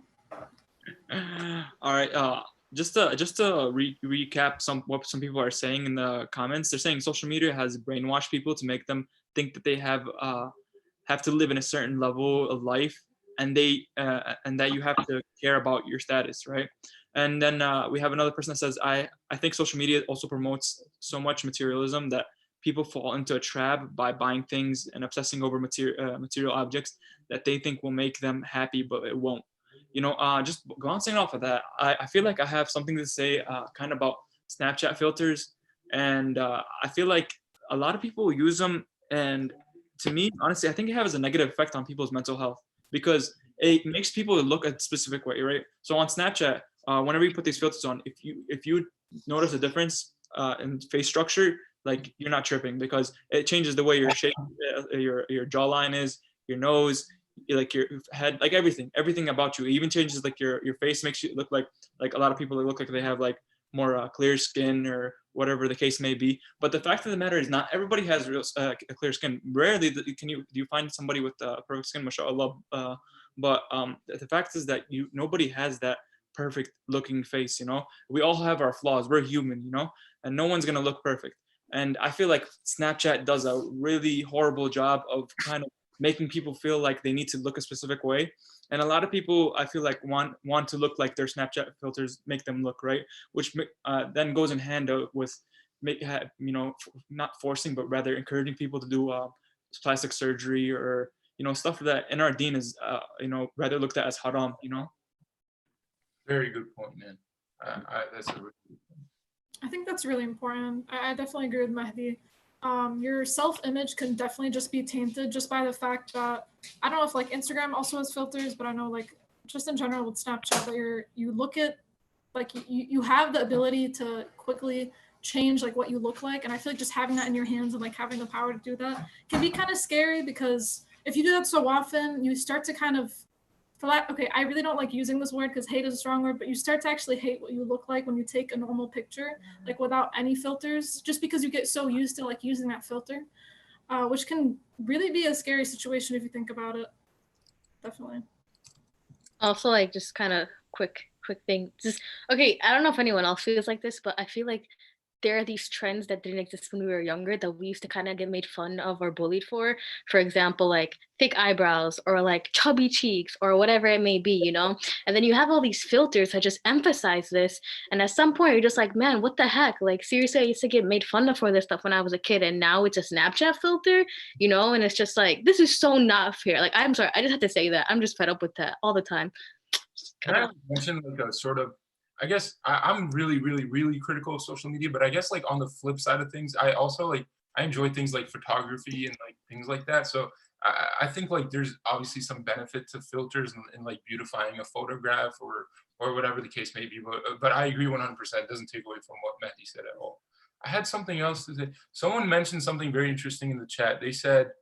All right. Just to recap what some people are saying in the comments. They're saying social media has brainwashed people to make them think that they have to live in a certain level of life, and that you have to care about your status, right? And then we have another person that says, I think social media also promotes so much materialism that people fall into a trap by buying things and obsessing over material objects that they think will make them happy, but it won't. Just bouncing off of that, I feel like I have something to say kind of about Snapchat filters. And I feel like a lot of people use them. And to me, honestly, I think it has a negative effect on people's mental health because it makes people look a specific way, right? So on Snapchat, whenever you put these filters on, if you notice a difference in face structure, like you're not tripping because it changes the way your shape, your jawline is, your nose, like your head, like everything about you. It even changes like your face makes you look like a lot of people look like they have like more clear skin or whatever the case may be. But the fact of the matter is, not everybody has real clear skin. Rarely do you find somebody with perfect skin, mashallah. But the fact is that nobody has that perfect looking face. We all have our flaws. We're human, and no one's gonna look perfect. And I feel like Snapchat does a really horrible job of kind of making people feel like they need to look a specific way. And a lot of people, I feel like, want to look like their Snapchat filters make them look, right? Which then goes in hand with, not forcing, but rather encouraging people to do plastic surgery or, stuff that in our deen is, rather looked at as haram, Very good point, man. That's a really good point. I think that's really important. I definitely agree with Mahdi. Your self-image can definitely just be tainted just by the fact that, I don't know if like Instagram also has filters, but I know like just in general with Snapchat that you look at, like you have the ability to quickly change like what you look like. And I feel like just having that in your hands and like having the power to do that can be kind of scary, because if you do that so often, you start to kind of, okay, I really don't like using this word because hate is a strong word, but you start to actually hate what you look like when you take a normal picture, like without any filters, just because you get so used to like using that filter, which can really be a scary situation if you think about it. Definitely. Also, like, just kind of quick thing. Just okay, I don't know if anyone else feels like this, but I feel like there are these trends that didn't exist when we were younger that we used to kind of get made fun of or bullied for. For example, like thick eyebrows or like chubby cheeks or whatever it may be, And then you have all these filters that just emphasize this. And at some point, you're just like, man, what the heck? Like, seriously, I used to get made fun of for this stuff when I was a kid. And now it's a Snapchat filter, And it's just like, this is so not fair. Like, I'm sorry. I just have to say that. I'm just fed up with that all the time. Can I mention like a sort of, I guess I'm really, really, really critical of social media, but I guess like on the flip side of things, I also I enjoy things like photography and like things like that. So I think like there's obviously some benefit to filters and like beautifying a photograph or whatever the case may be. But I agree 100%. It doesn't take away from what Mehdi said at all. I had something else to say. Someone mentioned something very interesting in the chat. They said,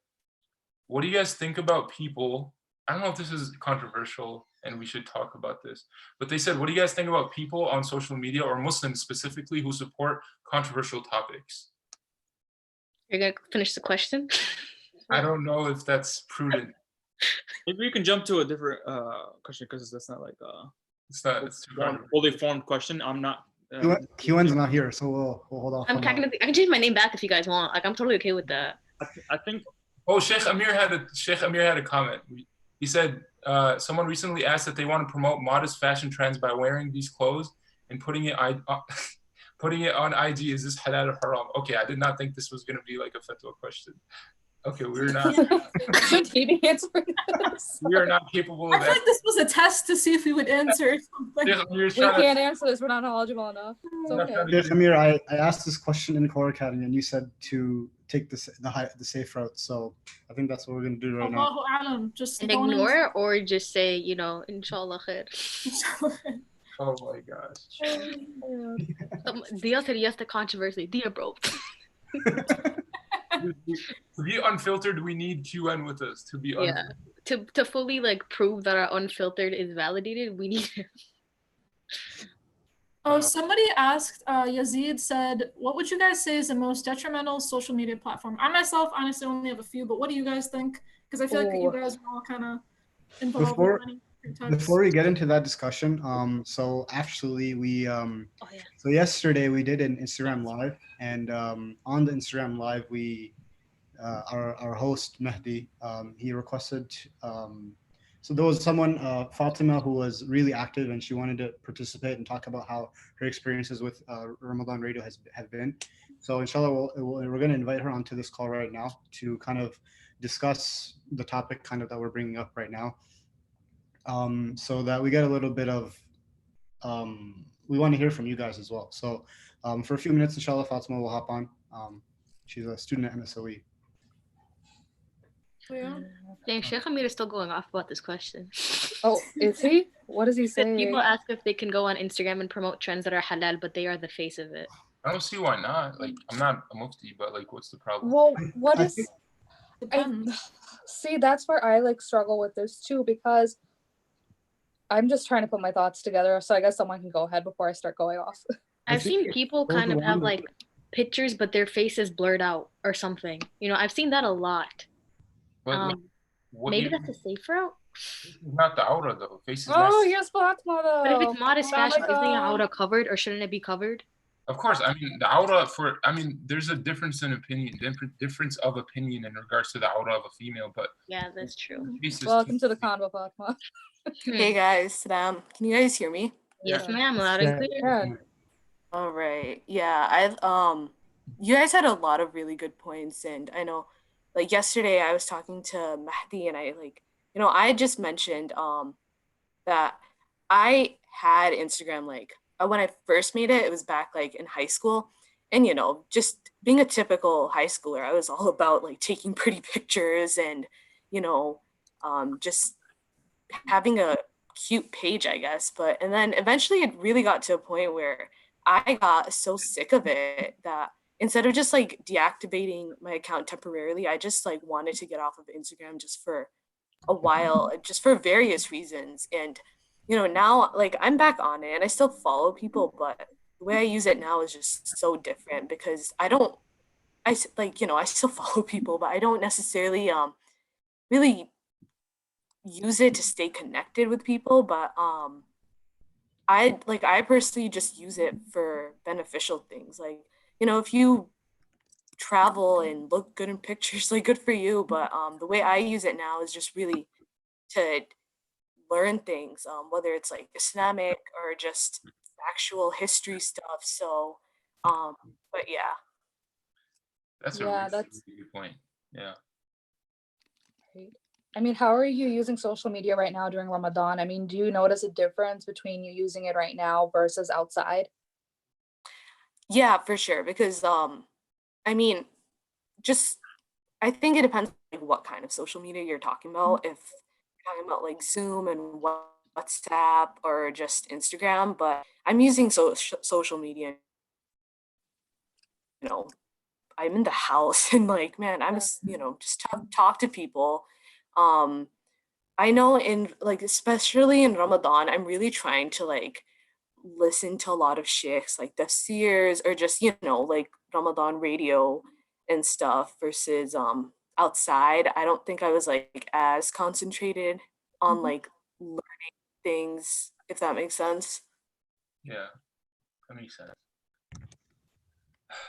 what do you guys think about people? I don't know if this is controversial and we should talk about this, but they said, what do you guys think about people on social media, or Muslims specifically, who support controversial topics? You're going to finish the question? I don't know if that's prudent. Maybe you can jump to a different question, because that's not like it's too fully formed question. I'm not. QN's not here, so we'll hold off. I can change my name back if you guys want. Like, I'm totally okay with that. I think. Oh, Sheikh Amir had a comment. He said someone recently asked that they want to promote modest fashion trends by wearing these clothes and putting it on IG. Is this halal or haram? Okay, I did not think this was going to be like a fatwa question. Okay, we're not. Should he answer this? We are not capable of that. I feel like this was a test to see if we would answer something. We can't answer this. We're not knowledgeable enough. It's okay. Yes, Amir, I asked this question in Core Academy, and you said to take the safe route. So I think that's what we're going to do right now. Just and ignore it, or just say, inshallah khair. Oh my gosh. Dia said yes to controversy. Dia, bro. To be unfiltered, we need QN with us. To be To fully like prove that our unfiltered is validated, we need him. Oh, somebody asked, Yazid said, what would you guys say is the most detrimental social media platform? I myself honestly only have a few, but what do you guys think? Because I feel like you guys are all kind of involved in many different types. Before we get into that discussion, so actually we so yesterday we did an Instagram live, and on the Instagram live we our host Mehdi, he requested so there was someone, Fatima, who was really active and she wanted to participate and talk about how her experiences with Ramadan Radio have been. So inshallah, we're going to invite her onto this call right now to kind of discuss the topic kind of that we're bringing up right now, so that we get a little bit of, we want to hear from you guys as well. So for a few minutes, inshallah, Fatima will hop on. She's a student at MSOE. Yeah. Dang, Sheikh Amir is still going off about this question. Oh, is he? What does he say? People ask if they can go on Instagram and promote trends that are halal, but they are the face of it. I don't see why not. Like, I'm not a mufti, but like, what's the problem? Well, see, that's where I like struggle with this too, because I'm just trying to put my thoughts together. So I guess someone can go ahead before I start going off. I've seen people kind of have like pictures, but their face is blurred out or something. You know, I've seen that a lot. But maybe that's a safe route. Not the aura though. Face is Yes, Fatima though. But if it's modest fashion, isn't your aura covered or shouldn't it be covered? Of course, I mean the aura there's a difference in opinion, difference of opinion in regards to the aura of a female, but yeah, that's true. Welcome to the convo, Fatima. Hey guys, Salam. Can you guys hear me? Yes, ma'am, loud and clear. All right. Yeah, you guys had a lot of really good points, and I know, like yesterday, I was talking to Mahdi, and I just mentioned that I had Instagram like when I first made it. It was back like in high school, and just being a typical high schooler, I was all about like taking pretty pictures and just having a cute page, I guess. And then eventually it really got to a point where I got so sick of it that instead of just like deactivating my account temporarily, I just like wanted to get off of Instagram just for a while, just for various reasons. And now like I'm back on it and I still follow people, but the way I use it now is just so different, because I still follow people, but I don't necessarily really use it to stay connected with people. But I personally just use it for beneficial things. Like, if you travel and look good in pictures, like good for you. But the way I use it now is just really to learn things, whether it's like Islamic or just actual history stuff. So, but yeah. That's a really good point. Yeah. Great. I mean, how are you using social media right now during Ramadan? I mean, do you notice a difference between you using it right now versus outside? Yeah, for sure. Because I mean, I think it depends on what kind of social media you're talking about. If you're talking about like Zoom and WhatsApp or just Instagram, but I'm using social media. I'm in the house and like, man, I'm just talk to people. I know especially in Ramadan, I'm really trying to like listen to a lot of sheikhs, like tafsirs or just, like Ramadan radio and stuff versus outside. I don't think I was like as concentrated on like learning things, if that makes sense. Yeah, that makes sense.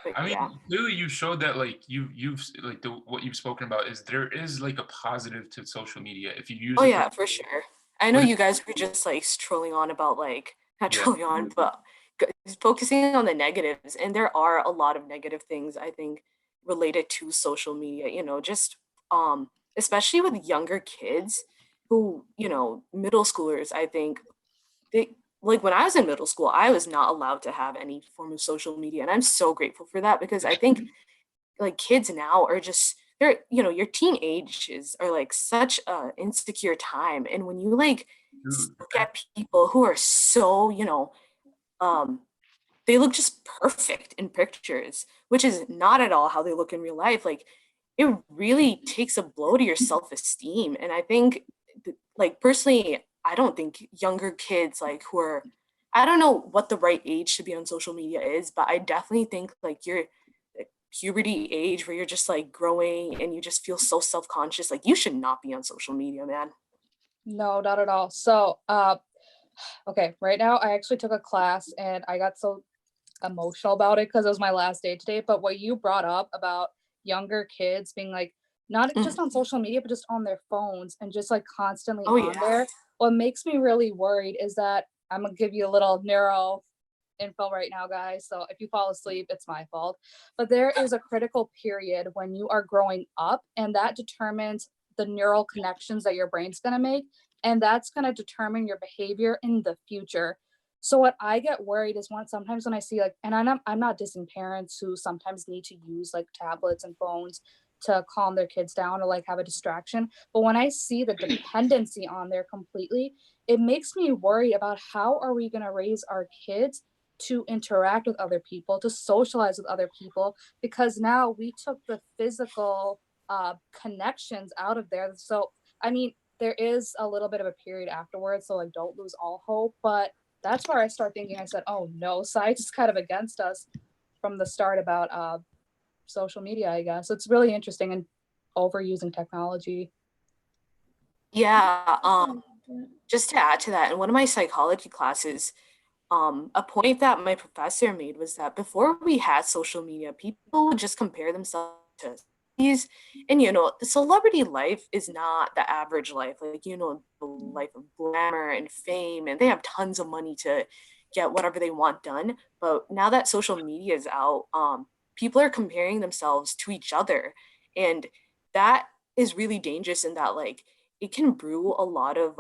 But I mean, clearly you showed that like you've like what you've spoken about is there is like a positive to social media if you use. Oh yeah, for sure. I know you guys were just like trolling on about like not trolling on, but focusing on the negatives, and there are a lot of negative things I think related to social media. Just especially with younger kids who middle schoolers. I think like when I was in middle school, I was not allowed to have any form of social media. And I'm so grateful for that, because I think like kids now are your teenagers are like such a insecure time. And when you like look at people who are so, they look just perfect in pictures, which is not at all how they look in real life. Like, it really takes a blow to your self-esteem. And I think, like, personally, I don't think younger kids, like, who are, I don't know what the right age to be on social media is, but I definitely think like your puberty age where you're just like growing and you just feel so self-conscious, like you should not be on social media, man. No, not at all. So, okay, right now I actually took a class and I got so emotional about it because it was my last day today. But what you brought up about younger kids being like, not just on social media, but just on their phones and just like constantly on there. What makes me really worried is that I'm gonna give you a little neuro info right now, guys. So if you fall asleep, it's my fault. But there is a critical period when you are growing up, and that determines the neural connections that your brain's gonna make, and that's gonna determine your behavior in the future. So what I get worried is sometimes when I see like, and I'm not dissing parents who sometimes need to use like tablets and phones to calm their kids down or like have a distraction. But when I see the dependency on there completely, it makes me worry about how are we going to raise our kids to interact with other people, to socialize with other people, because now we took the physical connections out of there. So, I mean, there is a little bit of a period afterwards, so like don't lose all hope. But that's where I start thinking, I said, oh no, science is kind of against us from the start about social media, I guess. It's really interesting and overusing technology. Yeah, just to add to that, in one of my psychology classes, a point that my professor made was that before we had social media, people would just compare themselves to these, and the celebrity life is not the average life. Like, the life of glamour and fame, and they have tons of money to get whatever they want done. But now that social media is out, people are comparing themselves to each other, and that is really dangerous in that, like, it can brew a lot of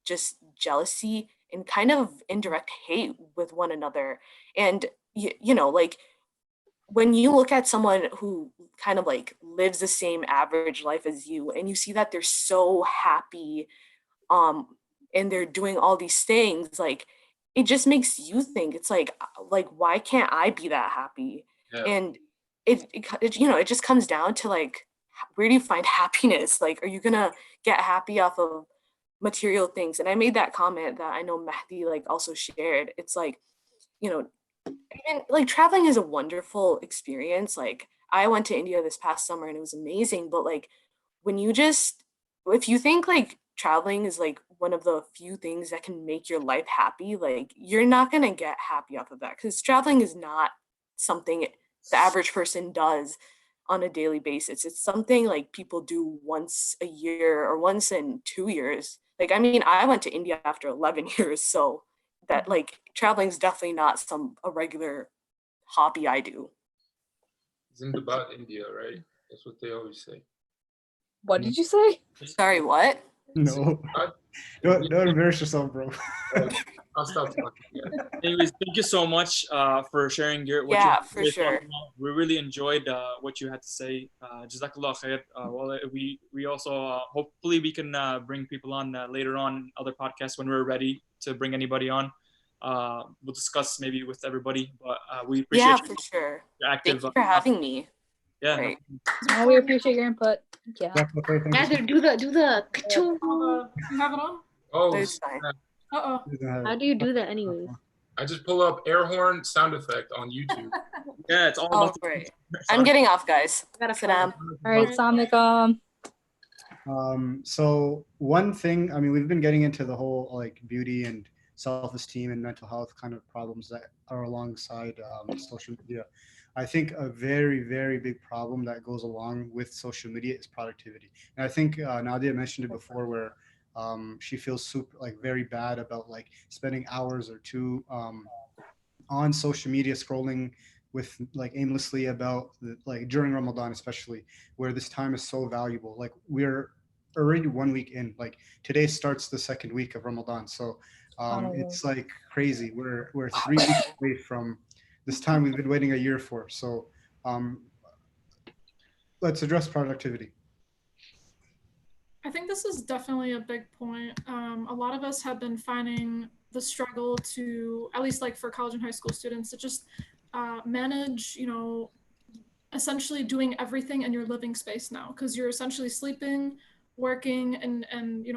just jealousy and kind of indirect hate with one another. And like, when you look at someone who kind of like lives the same average life as you, and you see that they're so happy, and they're doing all these things, like, it just makes you think, it's like why can't I be that happy? Yeah. And it just comes down to like, where do you find happiness? Like, are you gonna get happy off of material things? And I made that comment that I know Mehdi like also shared. It's like, even like traveling is a wonderful experience. Like, I went to India this past summer and it was amazing. But like, if you think like traveling is like one of the few things that can make your life happy, like, you're not gonna get happy off of that, because traveling is not something the average person does on a daily basis. It's something like people do once a year or once in 2 years. Like, I mean, I went to India after 11 years, so that, like, traveling is definitely not a regular hobby I do. Isn't about India, right? That's what they always say. What did you say? Sorry, what? No. Don't embarrass yourself, bro. I'll stop talking. Yeah. Anyways, thank you so much for sharing for sure. We really enjoyed what you had to say. Jazakallah khair. Well, we also hopefully we can bring people on later on other podcasts when we're ready to bring anybody on. We'll discuss maybe with everybody, but we appreciate for sure. active. Thank you for having me. Yeah. Right. Oh, we appreciate your input. Yeah. Yeah, do the ka-choo. You have it on? Oh, It's fine. Uh-oh. How do you do that anyways? I just pull up air horn sound effect on YouTube. Yeah, it's all about Right. I'm getting off, guys. Gotta Salam. All right, Assalamualaikum. So one thing, I mean, we've been getting into the whole like beauty and self-esteem and mental health kind of problems that are alongside social media. I think a very, very big problem that goes along with social media is productivity. And I think Nadia mentioned it before, where she feels super, like, very bad about like spending hours or two on social media, scrolling with like aimlessly about like during Ramadan, especially, where this time is so valuable. Like, we're already 1 week in, like today starts the second week of Ramadan. So it's like crazy. We're 3 weeks away from this time we've been waiting a year for. So let's address productivity. I think this is definitely a big point. A lot of us have been finding the struggle to, at least like for college and high school students, to just manage, essentially doing everything in your living space now, because you're essentially sleeping, working, and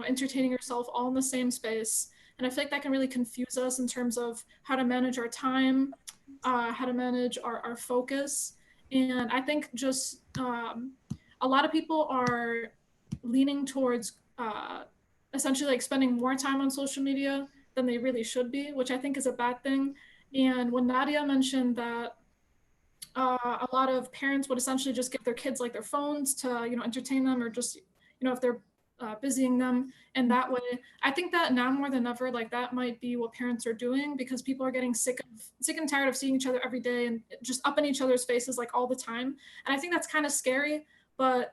entertaining yourself all in the same space. And I feel like that can really confuse us in terms of how to manage our time, how to manage our focus. And I think just a lot of people are leaning towards essentially like spending more time on social media than they really should be, which I think is a bad thing. And when Nadia mentioned that a lot of parents would essentially just give their kids like their phones to entertain them, or just if they're busying them in that way, I think that now more than ever, like that might be what parents are doing, because people are getting sick and tired of seeing each other every day and just up in each other's faces like all the time. And I think that's kind of scary. But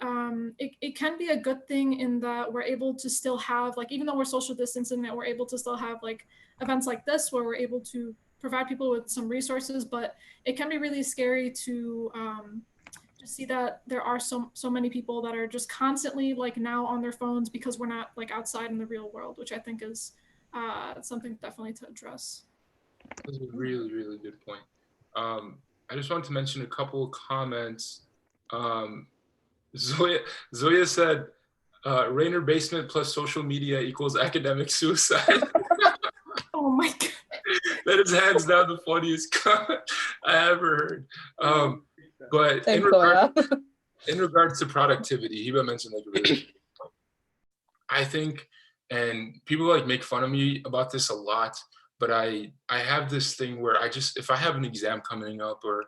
it can be a good thing in that we're able to still have, like, even though we're social distancing, that we're able to still have like events like this where we're able to provide people with some resources. But it can be really scary to just see that there are so many people that are just constantly like now on their phones because we're not like outside in the real world, which I think is something definitely to address. That's a really, really good point. I just wanted to mention a couple of comments. Zoya said, Rainer basement plus social media equals academic suicide. Oh my God. That is hands down the funniest comment I ever heard. But in regards to productivity, Hiba mentioned like a really good point. I think, and people like make fun of me about this a lot, but I have this thing where if I have an exam coming up, or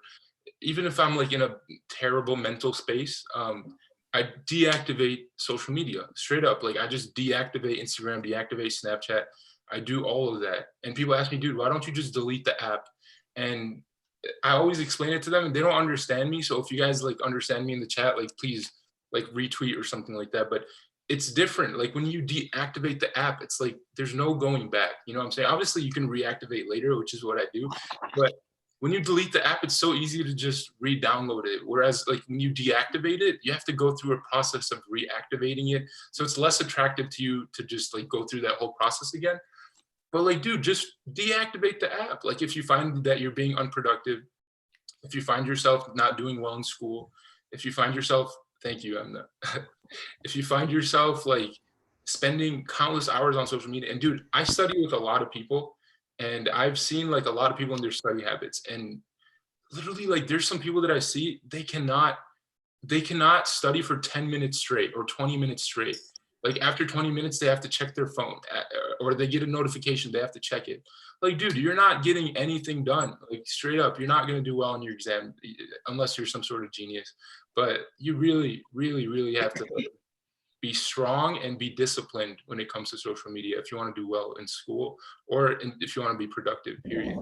even if I'm like in a terrible mental space, I deactivate social media straight up. Like I just deactivate Instagram, deactivate Snapchat. I do all of that. And people ask me, dude, why don't you just delete the app? And I always explain it to them and they don't understand me. So if you guys like understand me in the chat, like please like retweet or something like that. But it's different. Like when you deactivate the app, it's like there's no going back. You know what I'm saying? Obviously you can reactivate later, which is what I do. But when you delete the app, it's so easy to just re-download it. Whereas like when you deactivate it, you have to go through a process of reactivating it. So it's less attractive to you to just like go through that whole process again. But like, dude, just deactivate the app. Like if you find that you're being unproductive, if you find yourself not doing well in school, if you find yourself, thank you, Emna. If you find yourself like spending countless hours on social media, and dude, I study with a lot of people, and I've seen like a lot of people in their study habits, and literally like there's some people that I see, they cannot study for 10 minutes straight or 20 minutes straight. Like after 20 minutes, they have to check their phone, or they get a notification, they have to check it. Like, dude, you're not getting anything done. Like straight up, you're not going to do well in your exam unless you're some sort of genius. But you really, really, really have to be strong and be disciplined when it comes to social media if you want to do well in school, or if you want to be productive, period.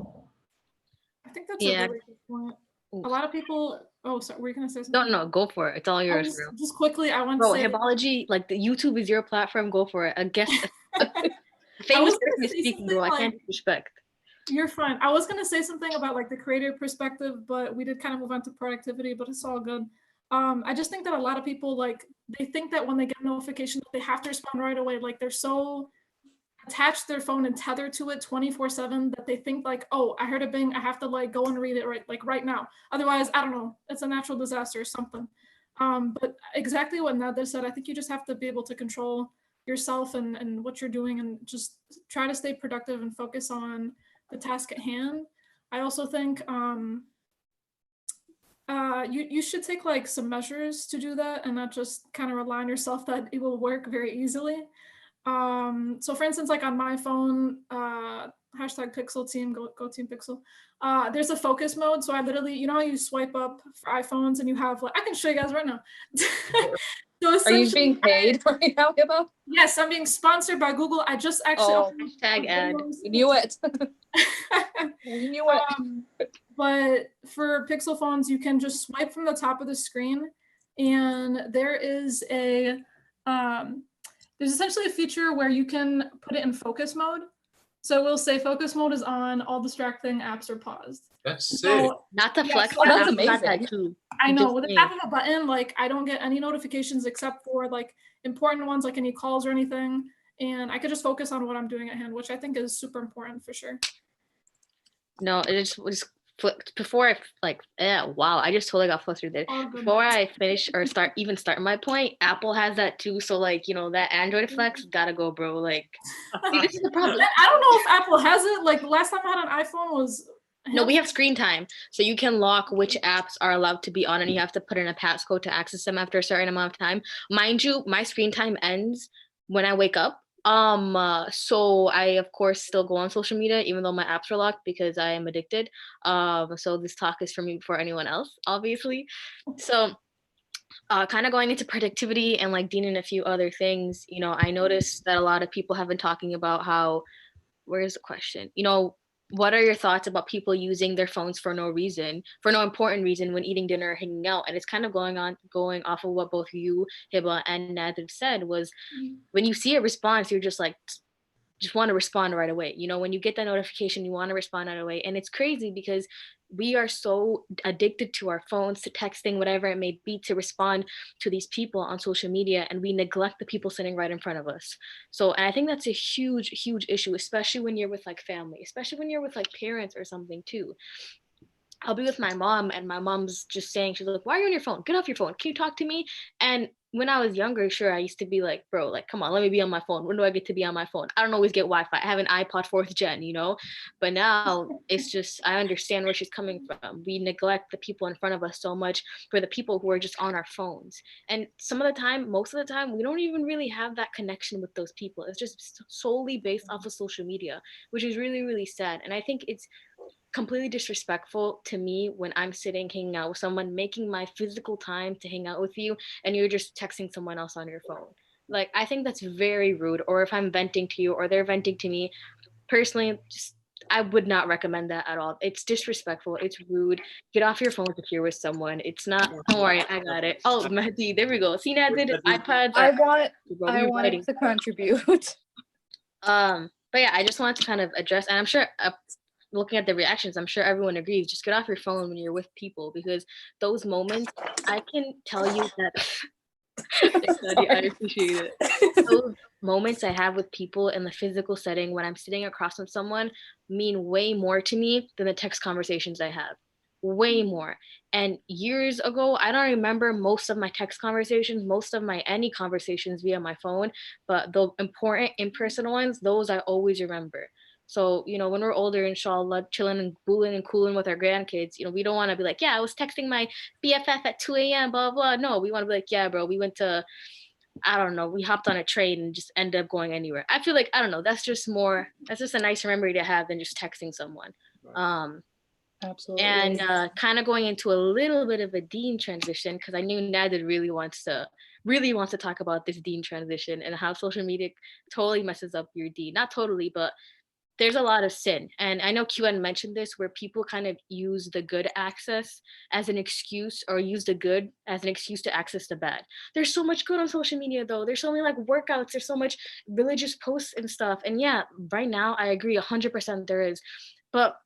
I think that's a really good point. A lot of people, oh, sorry, were you going to say something? No, go for it. It's all yours. Just quickly, I want to say. Hibology, like the YouTube is your platform, go for it. I guess famous person is speaking, bro. I can't disrespect. You're fine. I was going to say something about like the creator perspective, but we did kind of move on to productivity, but it's all good. I just think that a lot of people, like, they think that when they get a notification, they have to respond right away. Like they're so attached to their phone and tethered to it 24/7 that they think like, oh, I heard a bing, I have to like go and read it right now. Otherwise, I don't know, it's a natural disaster or something. But exactly what Nader said, I think you just have to be able to control yourself and what you're doing, and just try to stay productive and focus on the task at hand. I also think you should take like some measures to do that and not just kind of rely on yourself that it will work very easily. So for instance, like on my phone, hashtag Pixel Team, go Team Pixel. There's a focus mode. So I literally, you know how you swipe up for iPhones and you have like, I can show you guys right now. So are you being paid right now, Hibbo? Yes, I'm being sponsored by Google. I just actually hashtag ad. You knew it. You knew it. But for Pixel phones, you can just swipe from the top of the screen, and there is a there's essentially a feature where you can put it in focus mode. So we'll say focus mode is on, all distracting apps are paused. That's sick. So, Not to yeah, flex, so but that's I'm not amazing. that too. I know Just with the saying. tap of a button, like I don't get any notifications except for like important ones, like any calls or anything. And I could just focus on what I'm doing at hand, which I think is super important for sure. No, it just was before I like, wow, I just totally got flustered there. Oh, Before goodness. I finish or start my point, Apple has that too. So like, you know, that Android flex gotta go, bro. Like, see, this is the problem. I don't know if Apple has it. Like the last time I had an iPhone was. No, we have screen time. So you can lock which apps are allowed to be on, and you have to put in a passcode to access them after a certain amount of time. Mind you, my screen time ends when I wake up. So I of course still go on social media even though my apps are locked because I am addicted. So this talk is for me before anyone else, obviously. So kind of going into productivity and like Dean and a few other things, you know, I noticed that a lot of people have been talking about how, where's the question? You know, what are your thoughts about people using their phones for no reason, for no important reason when eating dinner or hanging out? And it's kind of going off of what both you, Hiba, and Nader said was when you see a response, you're just like, just want to respond right away. You know, when you get that notification, you want to respond right away. And it's crazy because we are so addicted to our phones, to texting, whatever it may be, to respond to these people on social media, and we neglect the people sitting right in front of us. So, and I think that's a huge, huge issue, especially when you're with like family, especially when you're with like parents or something too. I'll be with my mom and my mom's just saying, she's like, why are you on your phone? Get off your phone. Can you talk to me? And when I was younger, sure, I used to be like, bro, like, come on, let me be on my phone. When do I get to be on my phone? I don't always get Wi-Fi. I have an iPod 4th gen, you know? But now it's just, I understand where she's coming from. We neglect the people in front of us so much for the people who are just on our phones. And some of the time, most of the time, we don't even really have that connection with those people. It's just solely based off of social media, which is really, really sad. And I think it's completely disrespectful to me when I'm sitting hanging out with someone, making my physical time to hang out with you, and you're just texting someone else on your phone. Like, I think that's very rude. Or if I'm venting to you or they're venting to me, personally, just I would not recommend that at all. It's disrespectful. It's rude. Get off your phone if you're with someone. It's not. Don't worry, I got it. Oh, Mahdi, there we go. See, I did iPads. I wanted to contribute. But yeah, I just wanted to kind of address, and I'm sure looking at the reactions, I'm sure everyone agrees, just get off your phone when you're with people, because those moments, I can tell you that I appreciate it. Those moments I have with people in the physical setting when I'm sitting across from someone mean way more to me than the text conversations I have. Way more. And years ago, I don't remember most of my text conversations, most of my any conversations via my phone, but the important in-person ones, those I always remember. So, you know, when we're older, inshallah, chilling and booling and cooling with our grandkids, you know, we don't want to be like, yeah, I was texting my BFF at 2 a.m., blah, blah. No, we want to be like, yeah, bro, we went to, I don't know, we hopped on a train and just ended up going anywhere. I feel like, I don't know, that's just a nicer memory to have than just texting someone. Absolutely. And kind of going into a little bit of a Dean transition, because I knew Nader really wants to talk about this Dean transition and how social media totally messes up your Dean. Not totally, but there's a lot of sin. And I know QN mentioned this, where people kind of use the good access as an excuse, or use the good as an excuse to access the bad. There's so much good on social media though. There's so many like workouts, there's so much religious posts and stuff. And yeah, right now I agree 100% there is. But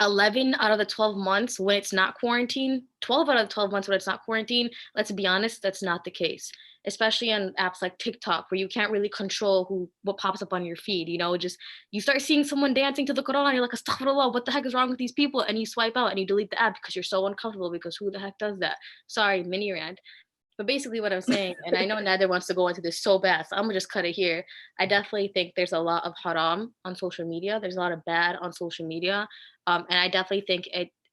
11 out of the 12 months when it's not quarantine, 12 out of the 12 months when it's not quarantine, let's be honest, that's not the case. Especially on apps like TikTok, where you can't really control what pops up on your feed. You know, just you start seeing someone dancing to the Quran, and you're like, astaghfirullah, what the heck is wrong with these people? And you swipe out and you delete the app because you're so uncomfortable, because who the heck does that? Sorry, mini rant. But basically what I'm saying, and I know Nader wants to go into this so bad, so I'm gonna just cut it here. I definitely think there's a lot of haram on social media. There's a lot of bad on social media. And I definitely think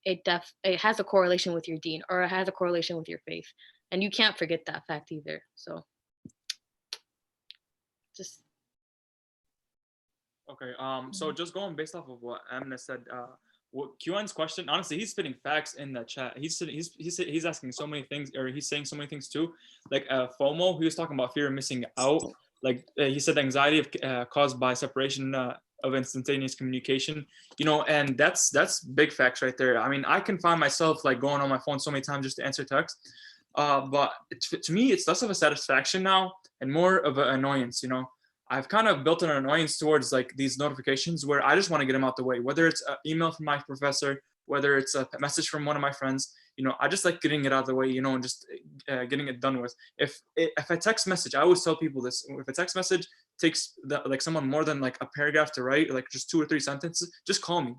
it has a correlation with your deen, or it has a correlation with your faith. And you can't forget that fact either. So just. Okay. So just going based off of what Amna said, what QN's question, honestly, he's spitting facts in the chat. He's asking so many things, or he's saying so many things too. Like FOMO, he was talking about fear of missing out. Like he said, anxiety caused by separation of instantaneous communication. You know, and that's big facts right there. I mean, I can find myself like going on my phone so many times just to answer text. But to me, it's less of a satisfaction now and more of an annoyance, you know. I've kind of built an annoyance towards like these notifications where I just want to get them out the way, whether it's an email from my professor, whether it's a message from one of my friends. I just like getting it out of the way, and just getting it done with. If a text message, I always tell people this, if a text message takes like someone more than like a paragraph to write, like just 2 or 3 sentences, just call me,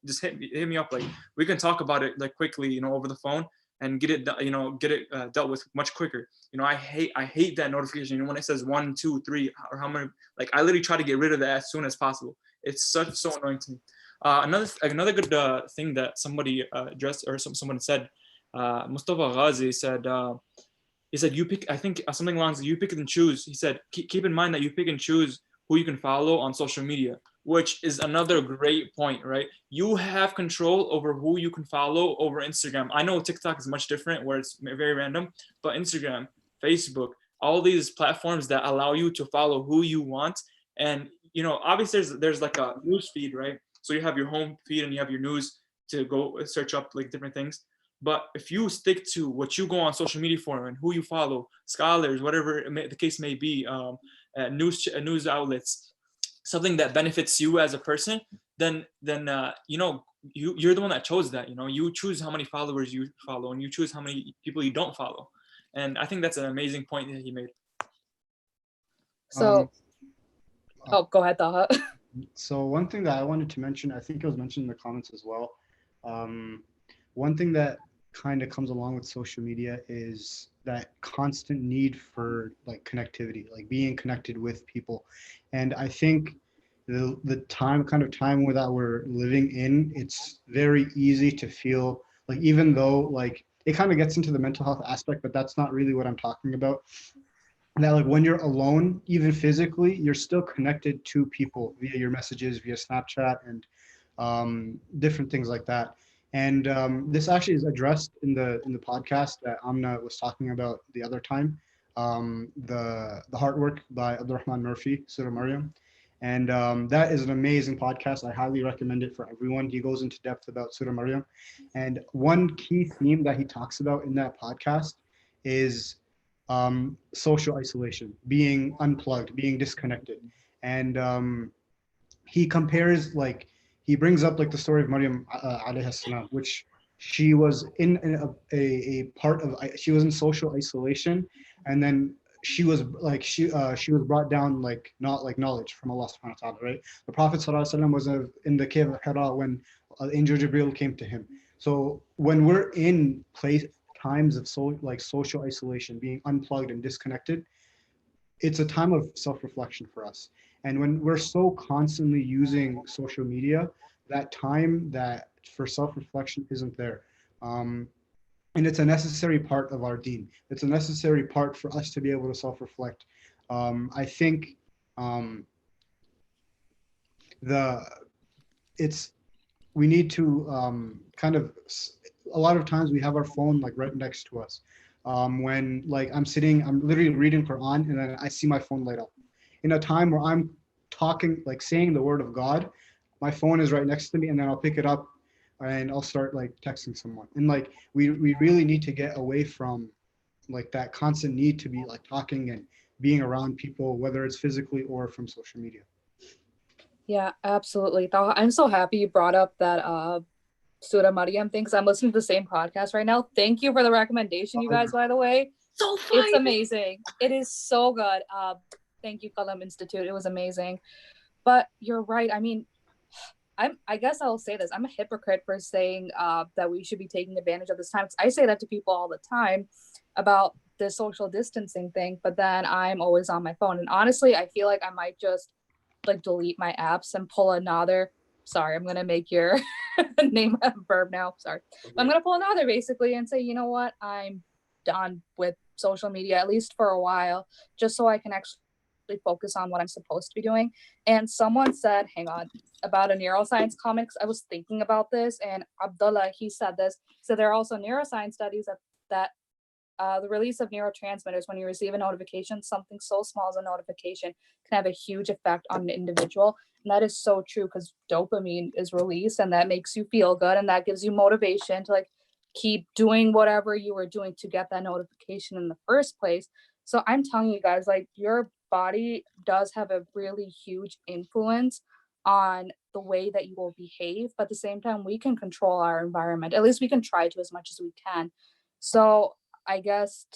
just hit me up. Like we can talk about it like quickly, over the phone and get it, dealt with much quicker. I hate that notification. When it says 1, 2, 3, or how many, like I literally try to get rid of that as soon as possible. It's so annoying to me. Another good thing that somebody addressed, or someone said, Mustafa Ghazi said, he said, you pick, I think something along the, you pick and choose. He said, keep in mind that you pick and choose who you can follow on social media, which is another great point, right? You have control over who you can follow over Instagram. I know TikTok is much different where it's very random, but Instagram, Facebook, all these platforms that allow you to follow who you want. And, obviously there's like a news feed, right? So you have your home feed and you have your news to go search up like different things. But if you stick to what you go on social media for and who you follow, scholars, whatever the case may be, news outlets, something that benefits you as a person, then you're the one that chose that. You choose how many followers you follow and you choose how many people you don't follow. And I think that's an amazing point that he made. So, go ahead, Taha. So one thing that I wanted to mention, I think it was mentioned in the comments as well. One thing that kind of comes along with social media is that constant need for like connectivity, like being connected with people. And I think the time that we're living in, it's very easy to feel like, even though like it kind of gets into the mental health aspect, but that's not really what I'm talking about. That like when you're alone, even physically, you're still connected to people via your messages, via Snapchat, and different things like that. And this actually is addressed in the podcast that Amna was talking about the other time, the Heart Work by Abdurrahman Murphy, Surah Maryam. And that is an amazing podcast. I highly recommend it for everyone. He goes into depth about Surah Maryam. And one key theme that he talks about in that podcast is social isolation, being unplugged, being disconnected. And he compares, like, he brings up like the story of Maryam alayhi salam, which she was in a part of, she was in social isolation, and then she was like, she was brought down like, not like knowledge from Allah subhanahu wa ta'ala, right? The Prophet sallallahu alaihi wasallam was in the cave of Hira when Angel Jibril came to him. So when we're in times of social isolation, being unplugged and disconnected, it's a time of self-reflection for us. And when we're so constantly using social media, that time that for self-reflection isn't there. And it's a necessary part of our deen. It's a necessary part for us to be able to self-reflect. I think we need to kind of, a lot of times we have our phone like right next to us. When like I'm literally reading Quran, and then I see my phone light up. In a time where I'm talking, like saying the word of God, my phone is right next to me, and then I'll pick it up and I'll start like texting someone. And like we really need to get away from like that constant need to be like talking and being around people, whether it's physically or from social media. Yeah, absolutely. I'm so happy you brought up that Surah Maryam thing, because I'm listening to the same podcast right now. Thank you for the recommendation, you guys, by the way. So fun. It's amazing. It is so good. Thank you, Qalam Institute. It was amazing. But you're right. I mean, I guess I'll say this. I'm a hypocrite for saying that we should be taking advantage of this time. I say that to people all the time about the social distancing thing, but then I'm always on my phone. And honestly, I feel like I might just like delete my apps and pull another. Sorry, I'm gonna make your name a verb now. Sorry. I'm gonna pull another basically and say, you know what? I'm done with social media, at least for a while, just so I can actually focus on what I'm supposed to be doing. And someone said, hang on, about a neuroscience comics. I was thinking about this, and Abdullah, he said this. So there are also neuroscience studies that the release of neurotransmitters when you receive a notification, something so small as a notification, can have a huge effect on an individual. And that is so true, because dopamine is released, and that makes you feel good, and that gives you motivation to like keep doing whatever you were doing to get that notification in the first place. So I'm telling you guys, like, your body does have a really huge influence on the way that you will behave, but at the same time we can control our environment. At least we can try to as much as we can. So I guess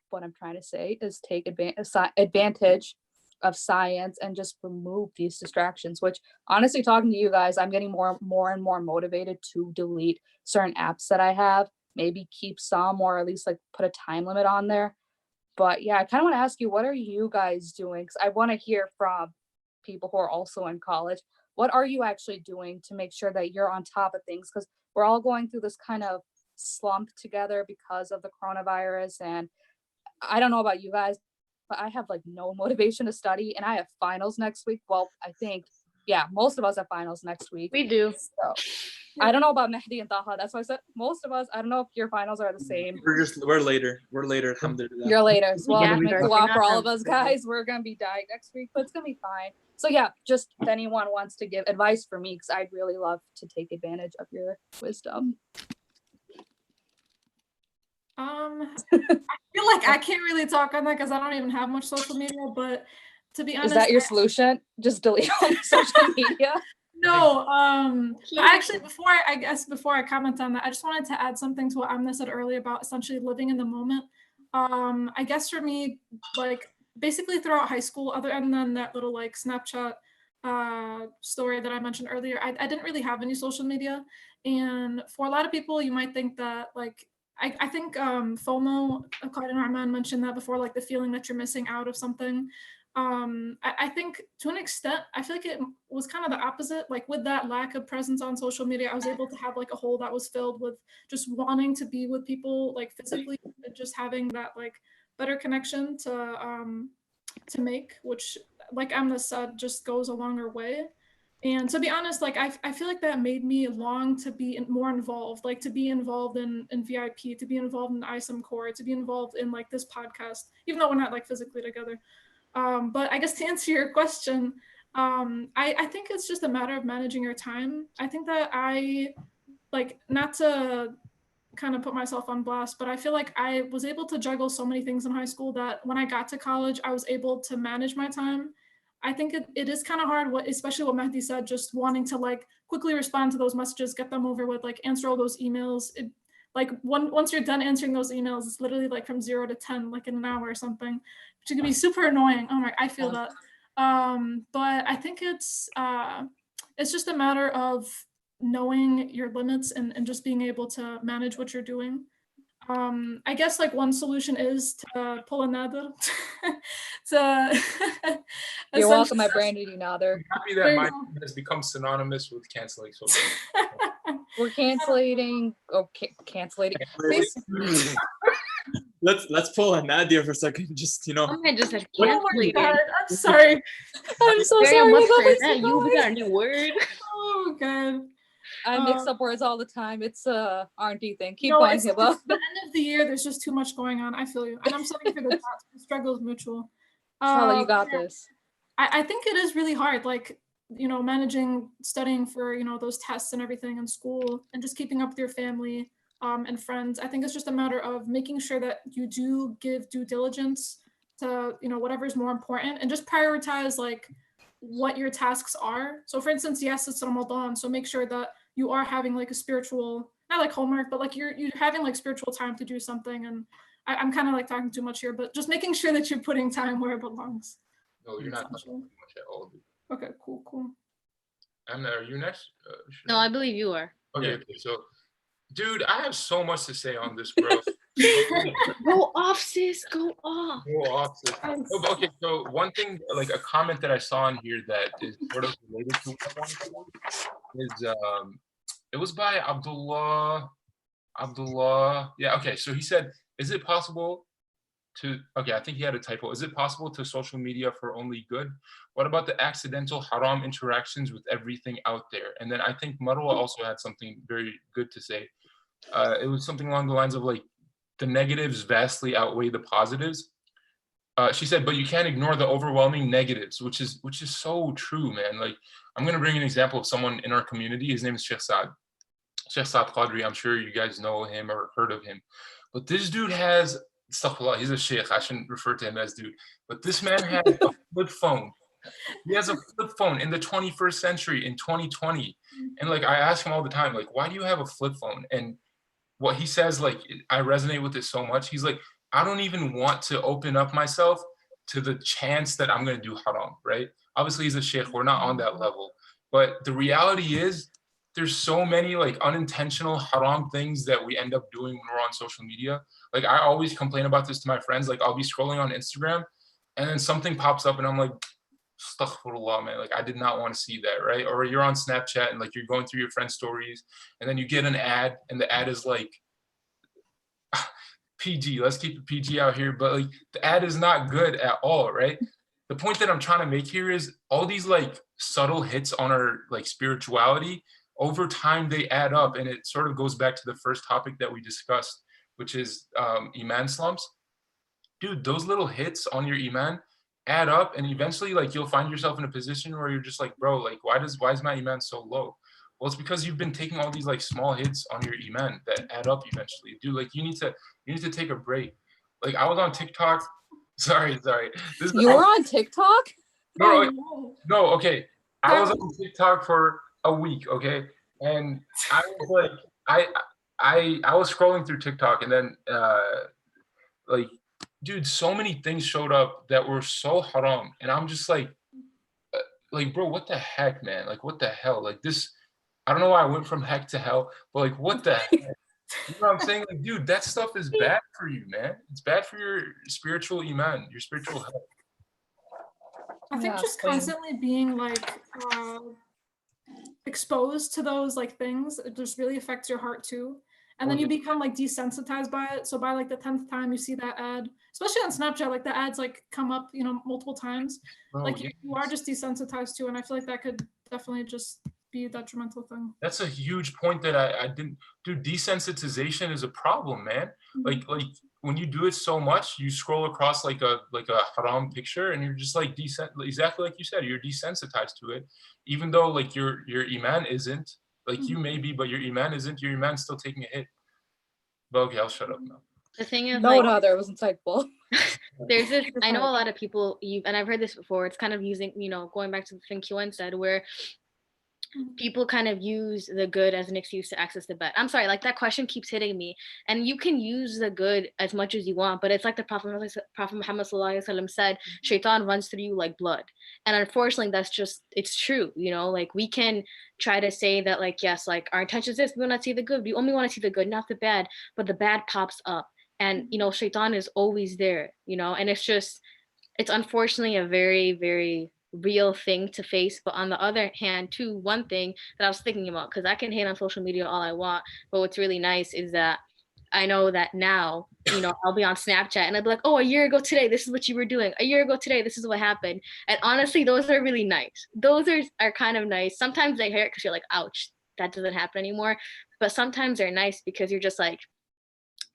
what I'm trying to say is take advantage of science and just remove these distractions, which honestly, talking to you guys, I'm getting more and more motivated to delete certain apps that I have, maybe keep some, or at least like put a time limit on there. But yeah, I kind of want to ask you, what are you guys doing? Because I want to hear from people who are also in college. What are you actually doing to make sure that you're on top of things? Because we're all going through this kind of slump together because of the coronavirus. And I don't know about you guys, but I have like no motivation to study, and I have finals next week. Well, I think, yeah, most of us have finals next week. We do. So I don't know about Mehdi and Taha. That's why I said most of us. I don't know if your finals are the same. We're later. Alhamdulillah. You're later. So well, Yeah, make sure. dua for all of us, guys. We're gonna be dying next week, but it's gonna be fine. So yeah, just if anyone wants to give advice for me, because I'd really love to take advantage of your wisdom. I feel like I can't really talk on that because I don't even have much social media, but to be honest, Is that your solution? Just delete all your social media? No, actually, before I comment on that, I just wanted to add something to what Amna said earlier about essentially living in the moment. I guess for me, like basically throughout high school, other than that little like Snapchat story that I mentioned earlier, I didn't really have any social media. And for a lot of people, you might think that like, I think FOMO, Qari Noman mentioned that before, like the feeling that you're missing out of something. I think to an extent, I feel like it was kind of the opposite. Like with that lack of presence on social media, I was able to have like a hole that was filled with just wanting to be with people like physically, and just having that like better connection to make, which like Amna said, just goes a longer way. And to be honest, like I feel like that made me long to be more involved, like to be involved in VIP, to be involved in ISM Core, to be involved in like this podcast, even though we're not like physically together. But I guess to answer your question, I think it's just a matter of managing your time. I think that I, like, not to kind of put myself on blast, but I feel like I was able to juggle so many things in high school that when I got to college, I was able to manage my time. I think it is kind of hard, especially what Mehdi said, just wanting to like quickly respond to those messages, get them over with, like answer all those emails. Like once you're done answering those emails, it's literally like from 0 to 10, like in an hour or something, which can be super annoying. Oh my, I feel that. But I think it's just a matter of knowing your limits and just being able to manage what you're doing. I guess like one solution is to pull a nadir. You're welcome. I branded you nadir. I'm happy that my has become synonymous with canceling social media. We're canceling. Canceling. Let's pull a Nadia for a second. Just I just said oh my God, I'm sorry. I'm so sorry. We got a new word. Oh God. I mix up words all the time. It's a R&D thing. Keep going, Hiba. The end of the year, there's just too much going on. I feel you. And I'm sorry for the struggle is mutual. Charlotte, you got this. I think it is really hard, like, managing, studying for, those tests and everything in school, and just keeping up with your family and friends. I think it's just a matter of making sure that you do give due diligence to, whatever's more important, and just prioritize like what your tasks are. So for instance, yes, it's Ramadan, so make sure that you are having like a spiritual, not like homework, but like you're having like spiritual time to do something. And I'm kind of like talking too much here, but just making sure that you're putting time where it belongs. No, you're not talking too much at all. Okay, cool. Amna, are you next? No, I believe you are. Okay, so, dude, I have so much to say on this, bro. Go off, sis. Go off. Go off, sis. Okay, so one thing, like a comment that I saw in here that is sort of related to what I wanted to is it was by Abdullah. Yeah, okay, so he said, is it possible to, okay, I think he had a typo. Is it possible to social media for only good? What about the accidental haram interactions with everything out there? And then I think Marwa also had something very good to say. It was something along the lines of like, the negatives vastly outweigh the positives. She said, but you can't ignore the overwhelming negatives, which is so true, man. Like, I'm gonna bring an example of someone in our community. His name is Sheikh Saad Qadri. I'm sure you guys know him or heard of him. But this dude has astaghfirullah, he's a sheikh. I shouldn't refer to him as dude. But this man had a flip phone. He has a flip phone in the 21st century in 2020. And like I ask him all the time, like, why do you have a flip phone? And what he says, like, I resonate with it so much. He's like, I don't even want to open up myself to the chance that I'm going to do haram, right? Obviously, he's a sheikh. We're not on that level. But the reality is, there's so many like unintentional haram things that we end up doing when we're on social media. Like I always complain about this to my friends. Like I'll be scrolling on Instagram and then something pops up and I'm like, astaghfirullah, man. Like I did not want to see that, right? Or you're on Snapchat and like you're going through your friend's stories and then you get an ad and the ad is like, PG, let's keep it PG out here. But like the ad is not good at all, right? The point that I'm trying to make here is all these like subtle hits on our like spirituality, over time they add up, and it sort of goes back to the first topic that we discussed, which is iman slumps. Dude, those little hits on your iman add up, and eventually like you'll find yourself in a position where you're just like, bro, like why is my iman so low? Well, it's because you've been taking all these like small hits on your iman that add up eventually. Dude, like you need to take a break. Like I was on TikTok. Sorry. You were on TikTok? No, okay. I was on TikTok for a week, okay? And I was like, I was scrolling through TikTok and then like, dude, so many things showed up that were so haram. And I'm just like, bro, what the heck, man? Like, what the hell? Like this, I don't know why I went from heck to hell, but like, what the heck? You know what I'm saying? Like, dude, that stuff is bad for you, man. It's bad for your spiritual iman, your spiritual health. I think just constantly being like exposed to those like things, it just really affects your heart too. And then you become like desensitized by it. So by like the 10th time you see that ad, especially on Snapchat, like the ads like come up, you know, multiple times. Like you are just desensitized to, and I feel like that could definitely just be a detrimental thing. That's a huge point that I didn't do. Desensitization is a problem, man. Like when you do it so much, you scroll across like a haram picture and you're just like exactly like you said, you're desensitized to it, even though like your iman isn't. Like you may be, but your iman isn't. Your iman's still taking a hit. But okay, I'll shut up now. The thing is, no, there was insightful. There's this, I know a lot of people, and I've heard this before, it's kind of using, you know, going back to the thing Kiwan said, where people kind of use the good as an excuse to access the bad. I'm sorry, like that question keeps hitting me. And you can use the good as much as you want, but it's like the Prophet Muhammad said, shaitan runs through you like blood. And unfortunately, that's just, it's true. You know, like we can try to say that like, yes, like our intention is this, we want to see the good. We only want to see the good, not the bad, but the bad pops up. And, you know, shaitan is always there, you know, and it's just, it's unfortunately a very, very real thing to face. But on the other hand too, one thing that I was thinking about, because I can hate on social media all I want, but what's really nice is that I know that now, you know, I'll be on Snapchat and I'll be like, oh, a year ago today, this is what you were doing. A year ago today, this is what happened. And honestly, those are really nice. Those are kind of nice. Sometimes they hurt because you're like, ouch, that doesn't happen anymore. But sometimes they're nice because you're just like,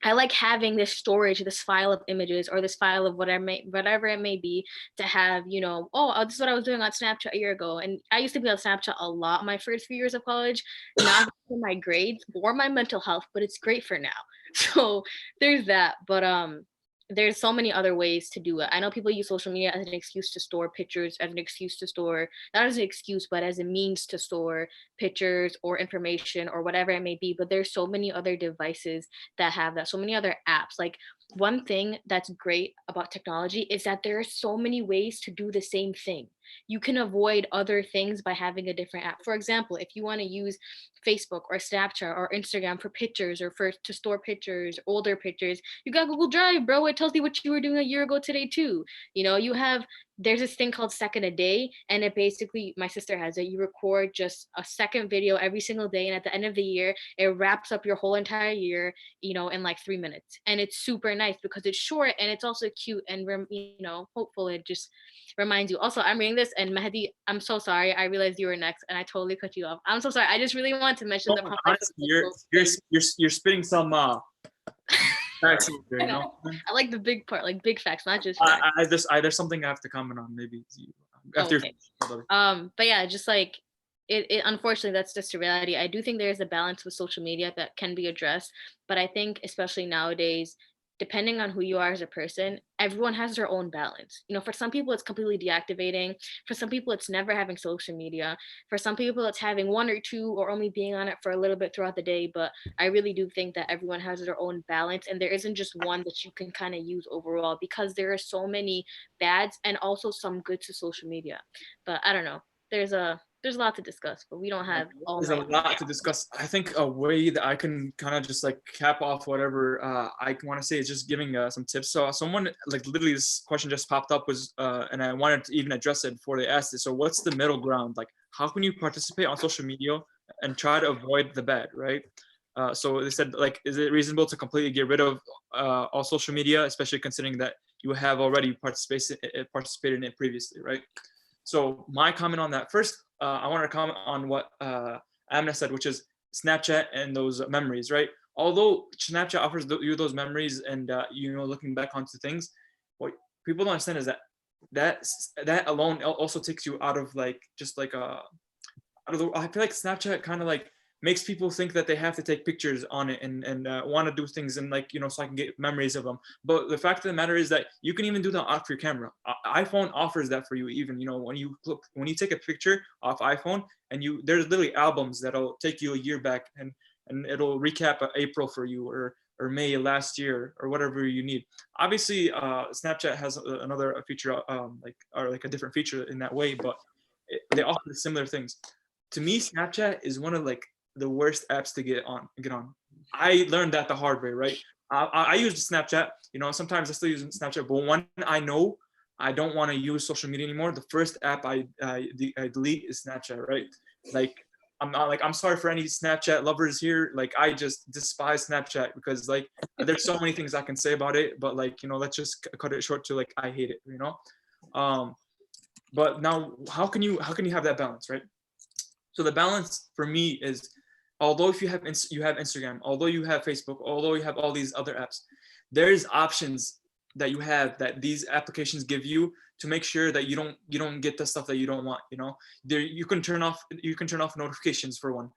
I like having this storage, this file of images or this file of whatever it may be, to have, you know, oh, this is what I was doing on Snapchat a year ago. And I used to be on Snapchat a lot my first few years of college, not for my grades or my mental health, but it's great for now. So there's that. But there's so many other ways to do it. I know people use social media as an excuse to store pictures, as an excuse to store, not as an excuse, but as a means to store pictures or information or whatever it may be. But there's so many other devices that have that, so many other apps. Like one thing that's great about technology is that there are so many ways to do the same thing. You can avoid other things by having a different app. For example, if you want to use Facebook or Snapchat or Instagram for pictures or to store pictures, older pictures, you got Google Drive, bro. It tells you what you were doing a year ago today too. You know, there's this thing called Second a Day, and it basically, my sister has it, you record just a second video every single day, and at the end of the year, it wraps up your whole entire year, you know, in like 3 minutes. And it's super nice because it's short and it's also cute and, you know, hopeful. It just reminds you. Also, I'm reading this, and Mahdi, I'm so sorry. I realized you were next, and I totally cut you off. I'm so sorry. I just really wanted to mention the honestly, you're spitting some facts over there, you know? I like the big part, like big facts, not just facts. There's something I have to comment on, maybe after. Okay. But yeah, just like it unfortunately, that's just a reality. I do think there's a balance with social media that can be addressed, but I think especially nowadays, depending on who you are as a person, everyone has their own balance. You know, for some people, it's completely deactivating. For some people, it's never having social media. For some people, it's having one or two or only being on it for a little bit throughout the day. But I really do think that everyone has their own balance, and there isn't just one that you can kind of use overall, because there are so many bads and also some good to social media. But I don't know. There's a lot to discuss, but we don't have all There's a night. lot to discuss. I think a way that I can kind of just like cap off whatever I want to say is just giving some tips. So someone, like, literally this question just popped up, was and I wanted to even address it before they asked it. So what's the middle ground? Like, how can you participate on social media and try to avoid the bad, right? So they said, like, is it reasonable to completely get rid of all social media, especially considering that you have already participated in it previously, right? So my comment on that, first, I want to comment on what Amna said, which is Snapchat and those memories, right? Although Snapchat offers you those memories and looking back onto things, what people don't understand is that alone also takes you out of like just like I feel like Snapchat kind of like makes people think that they have to take pictures on it and want to do things and like, so I can get memories of them. But the fact of the matter is that you can even do that off your camera. iPhone offers that for you. Even, when you take a picture off iPhone and there's literally albums that'll take you a year back and it'll recap April for you or May last year or whatever you need. Obviously, Snapchat has another feature like a different feature in that way, but they offer similar things. To me, Snapchat is one of like the worst apps to get on. I learned that the hard way, right? I use Snapchat, sometimes I still use Snapchat, but when I know I don't want to use social media anymore, the first app I delete is Snapchat, right? Like, I'm sorry for any Snapchat lovers here. Like, I just despise Snapchat because like there's so many things I can say about it, but like, let's just cut it short to like, I hate it, but now how can you have that balance, right? So the balance for me is, although if you have Instagram, although you have Facebook, although you have all these other apps, there's options that you have that these applications give you to make sure that you don't get the stuff that you don't want. There you can turn off notifications for one.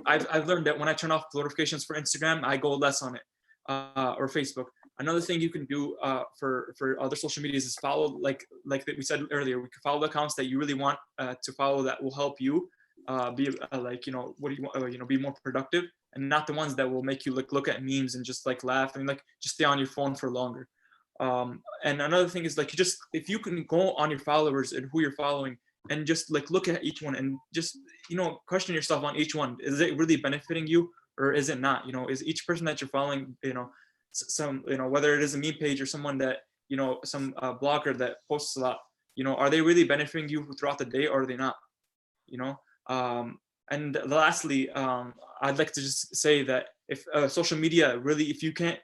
I've learned that when I turn off notifications for Instagram, I go less on it, or Facebook. Another thing you can do for other social medias is follow, like we said earlier, we can follow the accounts that you really want to follow that will help you be what do you want, be more productive, and not the ones that will make you look at memes and just like laugh and like just stay on your phone for longer. And another thing is like, if you can go on your followers and who you're following and just like look at each one and just question yourself on each one. Is it really benefiting you or is it not? Is each person that you're following, some whether it is a meme page or someone that some blogger that posts a lot, are they really benefiting you throughout the day or are they not? And lastly, I'd like to just say that if social media really, if you can't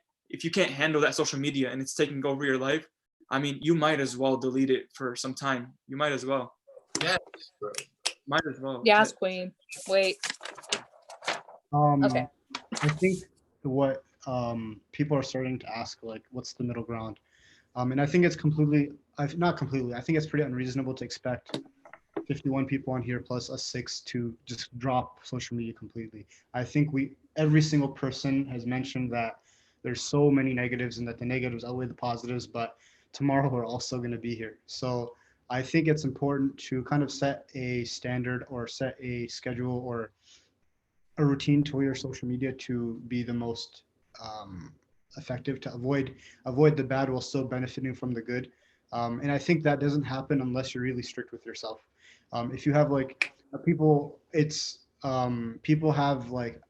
handle that social media and it's taking over your life, I mean, you might as well delete it for some time. You might as well. Yes, bro. Might as well. Yes, Queen. Wait. Okay. I think what people are starting to ask, like, what's the middle ground? And I think it's not completely. I think it's pretty unreasonable to expect 51 people on here plus us 6 to just drop social media completely. I think every single person has mentioned that there's so many negatives and that the negatives outweigh the positives, but tomorrow we're also going to be here. So I think it's important to kind of set a standard or set a schedule or a routine to your social media to be the most effective, to avoid the bad while still benefiting from the good. And I think that doesn't happen unless you're really strict with yourself. If you have like people have like,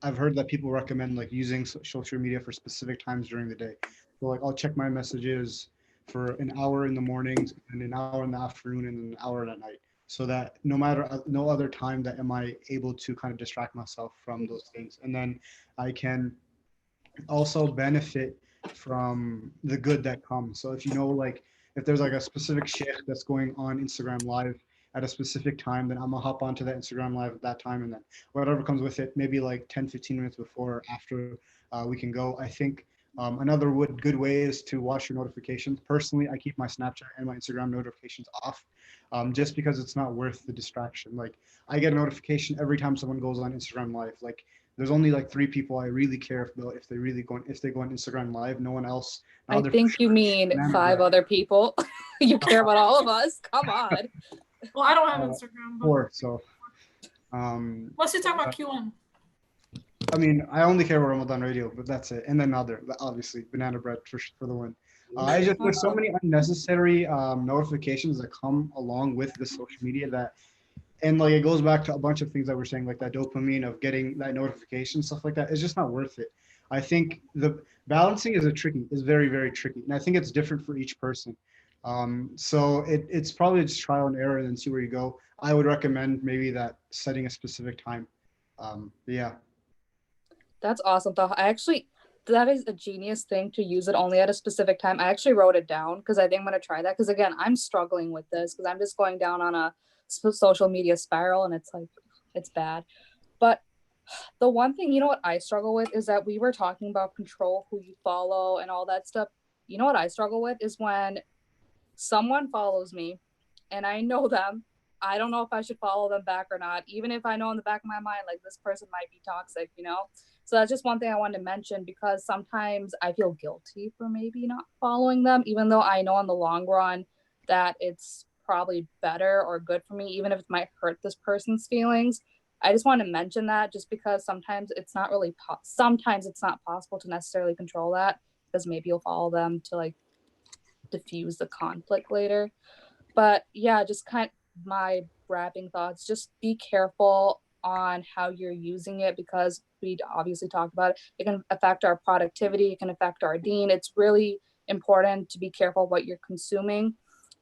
I've heard that people recommend like using social media for specific times during the day. So like I'll check my messages for an hour in the mornings and an hour in the afternoon and an hour at night, so that no other time that am I able to kind of distract myself from those things. And then I can also benefit from the good that comes. So if like if there's like a specific sheikh that's going on Instagram live at a specific time, then I'm gonna hop onto that Instagram live at that time, and then whatever comes with it, maybe like 10-15 minutes before or after we can go. I think another good way is to watch your notifications. Personally, I keep my Snapchat and my Instagram notifications off, just because it's not worth the distraction. Like I get a notification every time someone goes on Instagram live. Like There's only like 3 people I really care about if they go on Instagram Live. No one else. Now I they're think you mean Banana 5 bread. other people. You care about all of us. Come on. Well, I don't have Instagram, but 4. So, unless you talk about QN. I mean, I only care about Ramadan Radio, but that's it. And then obviously, banana bread for the win. There's so many unnecessary notifications that come along with the social media and like it goes back to a bunch of things that we're saying, like that dopamine of getting that notification, stuff like that. It's just not worth it. I think the balancing is very, very tricky. And I think it's different for each person. So it's probably just trial and error and then see where you go. I would recommend maybe that setting a specific time. Yeah. That's awesome though. That is a genius thing to use it only at a specific time. I actually wrote it down because I think I'm going to try that. Because again, I'm struggling with this because I'm just going down on a social media spiral and it's bad. But the one thing, you know what I struggle with is that we were talking about control who you follow and all that stuff. You know what I struggle with is when someone follows me and I know them. I don't know if I should follow them back or not, even if I know in the back of my mind, like this person might be toxic, you know? So that's just one thing I wanted to mention because sometimes I feel guilty for maybe not following them, even though I know in the long run that it's probably better or good for me, even if it might hurt this person's feelings. I just want to mention that just because sometimes it's not really, sometimes it's not possible to necessarily control that because maybe you'll follow them to like diffuse the conflict later. But yeah, just kind of my wrapping thoughts, just be careful on how you're using it because we obviously talked about it. It can affect our productivity. It can affect our deen. It's really important to be careful what you're consuming.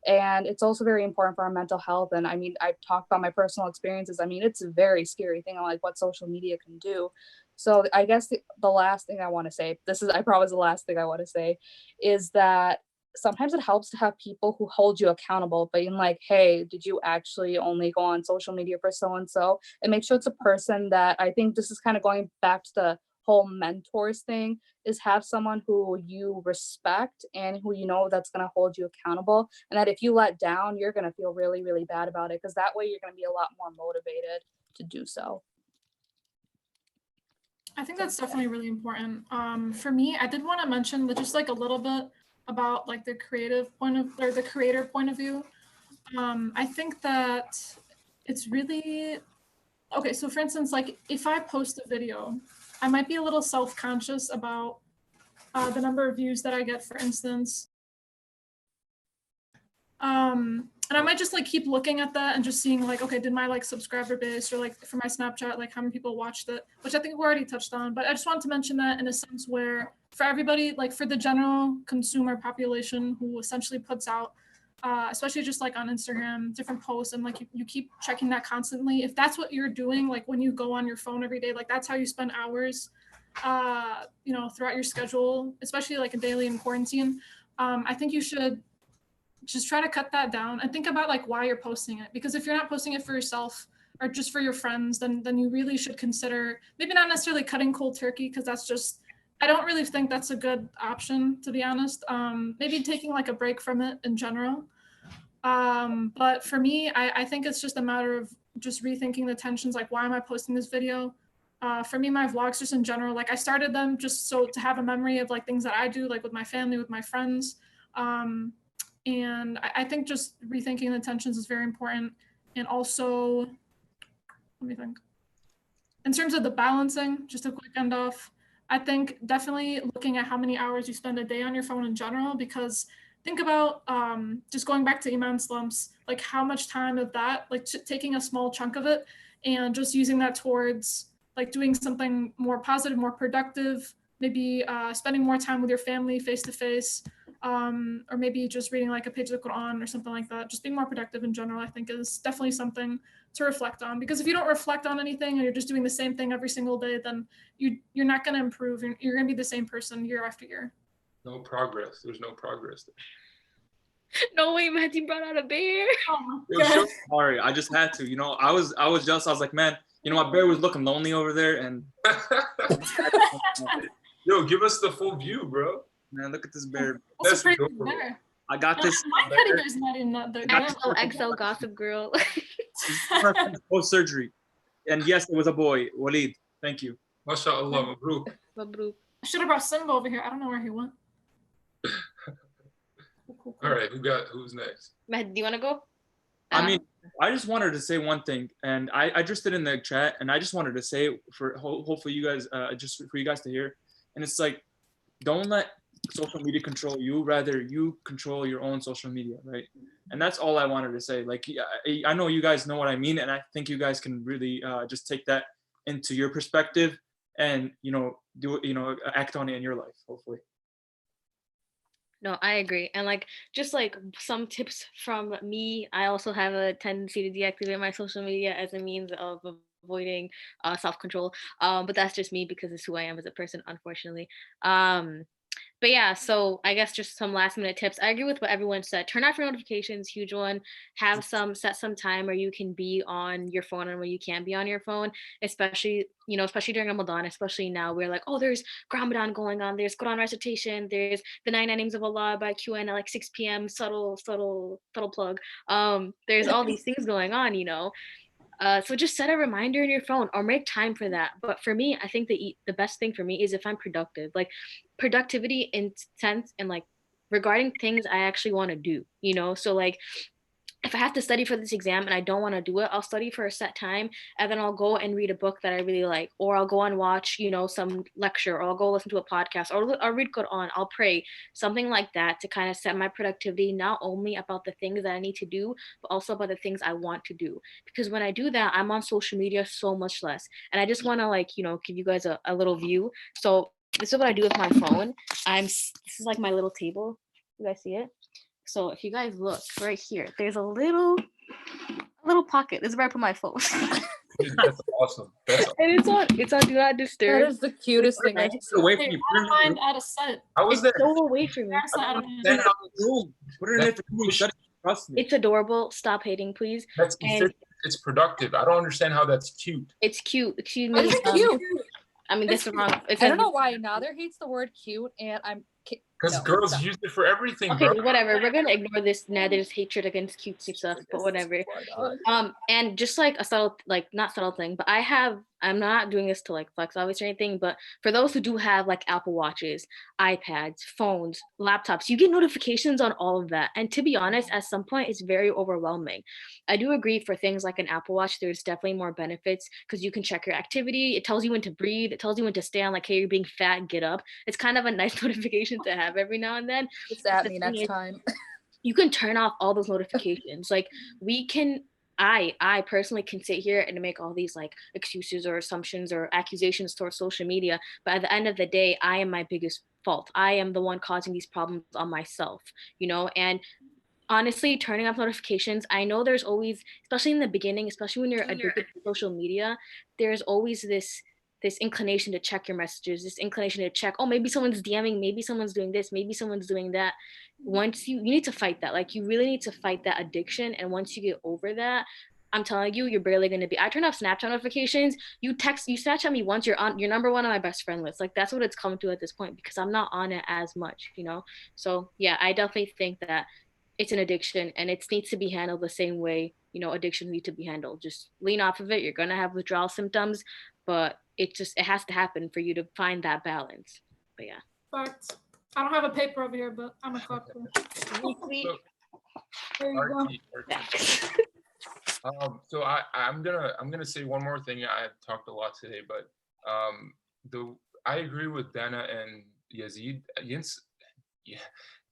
And it's also very important for our mental health. And I mean, I've talked about my personal experiences. I mean, it's a very scary thing on like what social media can do. So I guess the last thing I want to say, I promise the last thing I want to say is that sometimes it helps to have people who hold you accountable, being like, hey, did you actually only go on social media for so-and-so? And make sure it's a person that, I think this is kind of going back to the whole mentors thing, is have someone who you respect and who you know that's going to hold you accountable. And that if you let down, you're going to feel really, really bad about it because that way you're going to be a lot more motivated to do so. I think that's definitely really important. For me, I did want to mention that just like a little bit about like the creator point of view. I think that it's really okay. So for instance, like if I post a video, I might be a little self-conscious about the number of views that I get, for instance. And I might just like keep looking at that and just seeing like, okay, did my like subscriber base or like for my Snapchat, like how many people watched it, which I think we already touched on, but I just wanted to mention that in a sense where for everybody, like for the general consumer population who essentially puts out, especially just like on Instagram, different posts and like you keep checking that constantly. If that's what you're doing, like when you go on your phone every day, like that's how you spend hours, throughout your schedule, especially like a daily in quarantine. I think you should just try to cut that down and think about like why you're posting it. Because if you're not posting it for yourself or just for your friends, then you really should consider maybe not necessarily cutting cold turkey, because that's just, I don't really think that's a good option, to be honest. Maybe taking like a break from it in general. But for me, I think it's just a matter of just rethinking the tensions, like why am I posting this video? For me, my vlogs just in general, like I started them just so to have a memory of like things that I do, like with my family, with my friends. And I think just rethinking the tensions is very important. And also, let me think. In terms of the balancing, just a quick end off, I think definitely looking at how many hours you spend a day on your phone in general, because think about just going back to Iman slumps, like how much time of that, like taking a small chunk of it and just using that towards like doing something more positive, more productive, maybe spending more time with your family face to face. Or maybe just reading like a page of the Quran or something like that. Just being more productive in general, I think is definitely something to reflect on. Because if you don't reflect on anything and you're just doing the same thing every single day, then you're not going to improve. You're going to be the same person year after year. No progress. There's no progress there. No way, Matthew brought out a bear. Yo, sorry, I just had to. You know, I was jealous. I was like, man, you know, my bear was looking lonely over there, and yo, give us the full view, bro. Man, look at this bear. That's pretty bear. I got this. My teddy bear's not even that big. XOXO gossip girl. Post surgery, and yes, it was a boy. Waleed, thank you. MashaAllah, Mabruk. Mabruk. I should have brought Simba over here. I don't know where he went. Cool. All right, who's next? Matt, do you want to go? I mean, I just wanted to say one thing, and I just did in the chat, and I just wanted to say for hopefully you guys, just for you guys to hear, and it's like, don't let social media control you, rather you control your own social media, right? And that's all I wanted to say. Like, I know you guys know what I mean, and I think you guys can really just take that into your perspective and, act on it in your life, hopefully. No, I agree. And like, just like some tips from me, I also have a tendency to deactivate my social media as a means of avoiding self-control. But that's just me because it's who I am as a person, unfortunately. But yeah, so I guess just some last minute tips. I agree with what everyone said. Turn off your notifications, huge one. Set some time where you can be on your phone and where you can't be on your phone, especially during Ramadan, especially now we're like, oh, there's Ramadan going on, there's Quran recitation, there's the 99 names of Allah by QN at like 6 p.m. subtle plug. There's all these things going on, so just set a reminder in your phone or make time for that. But for me, I think the best thing for me is if I'm productive, like productivity in sense and like regarding things I actually want to do, so like if I have to study for this exam and I don't want to do it, I'll study for a set time and then I'll go and read a book that I really like, or I'll go and watch, some lecture, or I'll go listen to a podcast, or I'll read Quran, I'll pray, something like that to kind of set my productivity, not only about the things that I need to do, but also about the things I want to do. Because when I do that, I'm on social media so much less. And I just want to give you guys a little view. So this is what I do with my phone. This is like my little table. You guys see it? So if you guys look right here, there's a little pocket. This is where I put my phone. That's awesome. And it's on do not disturb. That is the cutest thing. Away from you. I don't mind out of sight. How was that? So away from me. Put it in it for me. Trust me. It's adorable. Stop hating, please. That's it's productive. I don't understand how that's cute. It's cute. Excuse me. It's cute. I mean, that's the wrong. I don't know why Nader hates the word cute, and Because girls use it for everything. Okay, bro. whatever. We're gonna ignore this Nader's hatred against cutesy stuff, but whatever. And just like a subtle, like not subtle thing, but I'm not doing this to like flex obviously or anything, but for those who do have like Apple Watches, iPads, phones, laptops, you get notifications on all of that. And to be honest, at some point it's very overwhelming. I do agree for things like an Apple Watch, there's definitely more benefits because you can check your activity. It tells you when to breathe. It tells you when to stay on, like, hey, you're being fat, get up. It's kind of a nice notification to have every now and then. It's at me next time. You can turn off all those notifications. Like I personally can sit here and make all these like excuses or assumptions or accusations towards social media, but at the end of the day, I am my biggest fault. I am the one causing these problems on myself, and honestly, turning off notifications, I know there's always, especially in the beginning, especially when you're addicted to social media, there's always this inclination to check your messages, this inclination to check, oh, maybe someone's DMing, maybe someone's doing this, maybe someone's doing that. Once you need to fight that, like you really need to fight that addiction. And once you get over that, I'm telling you, you're barely going to be, I turn off Snapchat notifications. You Snapchat me once, you're number one on my best friend list. Like that's what it's come to at this point because I'm not on it as much, So yeah, I definitely think that it's an addiction and it needs to be handled the same way, addictions need to be handled. Just lean off of it. You're going to have withdrawal symptoms, but it has to happen for you to find that balance. But yeah. Fact. I don't have a paper over here, but I'm a collector. There you go. So I'm gonna say one more thing. I talked a lot today, but I agree with Dana and Yazid.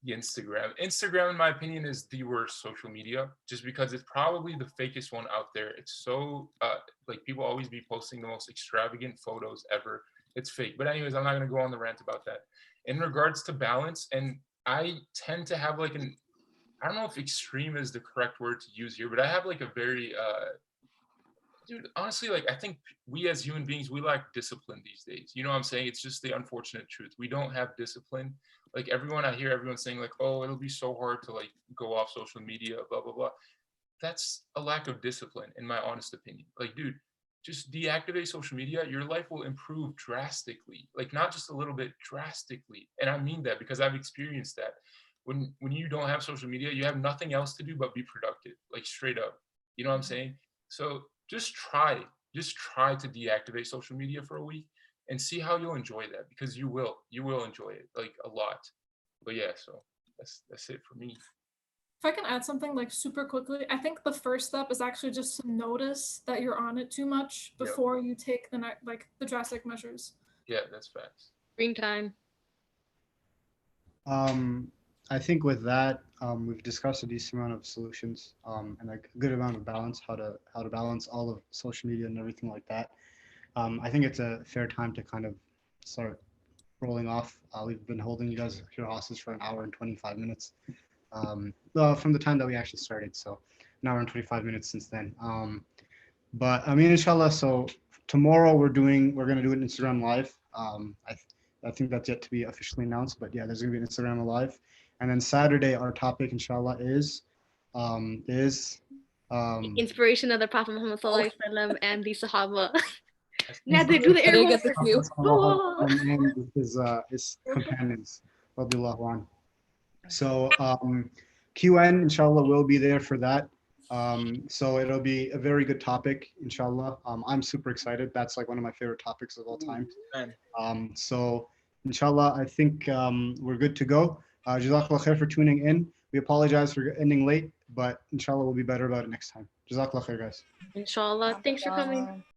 Instagram, in my opinion, is the worst social media, just because it's probably the fakest one out there. It's so like people always be posting the most extravagant photos ever. It's fake. But anyways, I'm not gonna go on the rant about that. In regards to balance, and I tend to have like I don't know if extreme is the correct word to use here, but I have like a very dude, honestly, like I think we as human beings, we lack discipline these days. You know what I'm saying? It's just the unfortunate truth. We don't have discipline. Like I hear everyone saying like, oh, it'll be so hard to like go off social media, blah, blah, blah. That's a lack of discipline, in my honest opinion. Like, dude, just deactivate social media. Your life will improve drastically. Like not just a little bit, drastically. And I mean that because I've experienced that. When you don't have social media, you have nothing else to do but be productive, like straight up. You know what I'm saying? So just try to deactivate social media for a week. and see how you'll enjoy that, because you will enjoy it like a lot. But yeah, so that's it for me. If I can add something like super quickly, I think the first step is actually just to notice that you're on it too much before you take the drastic measures. Yeah, that's facts. Screen time. I think with that, we've discussed a decent amount of solutions, and a good amount of balance, how to balance all of social media and everything like that. I think it's a fair time to kind of start rolling off. We've been holding you guys here hostage for an hour and 25 minutes from the time that we actually started. So an hour and 25 minutes since then. But I mean, inshallah, so tomorrow we're going to do an Instagram live. I think that's yet to be officially announced, but yeah, there's going to be an Instagram live. And then Saturday, our topic, inshallah, is Inspiration of the Prophet Muhammad Sallallahu Alaihi Wasallam and the Sahaba. Yeah, they do the I air didn't get hostess. the view. and his companions, radiyallahu anhu. So QN, inshallah, will be there for that. So it'll be a very good topic, inshallah. I'm super excited. That's like one of my favorite topics of all time. So inshallah, I think we're good to go. Jazakallah khair for tuning in. We apologize for ending late, but inshallah we'll be better about it next time. Jazakallah khair, guys. Inshallah. Thanks for coming.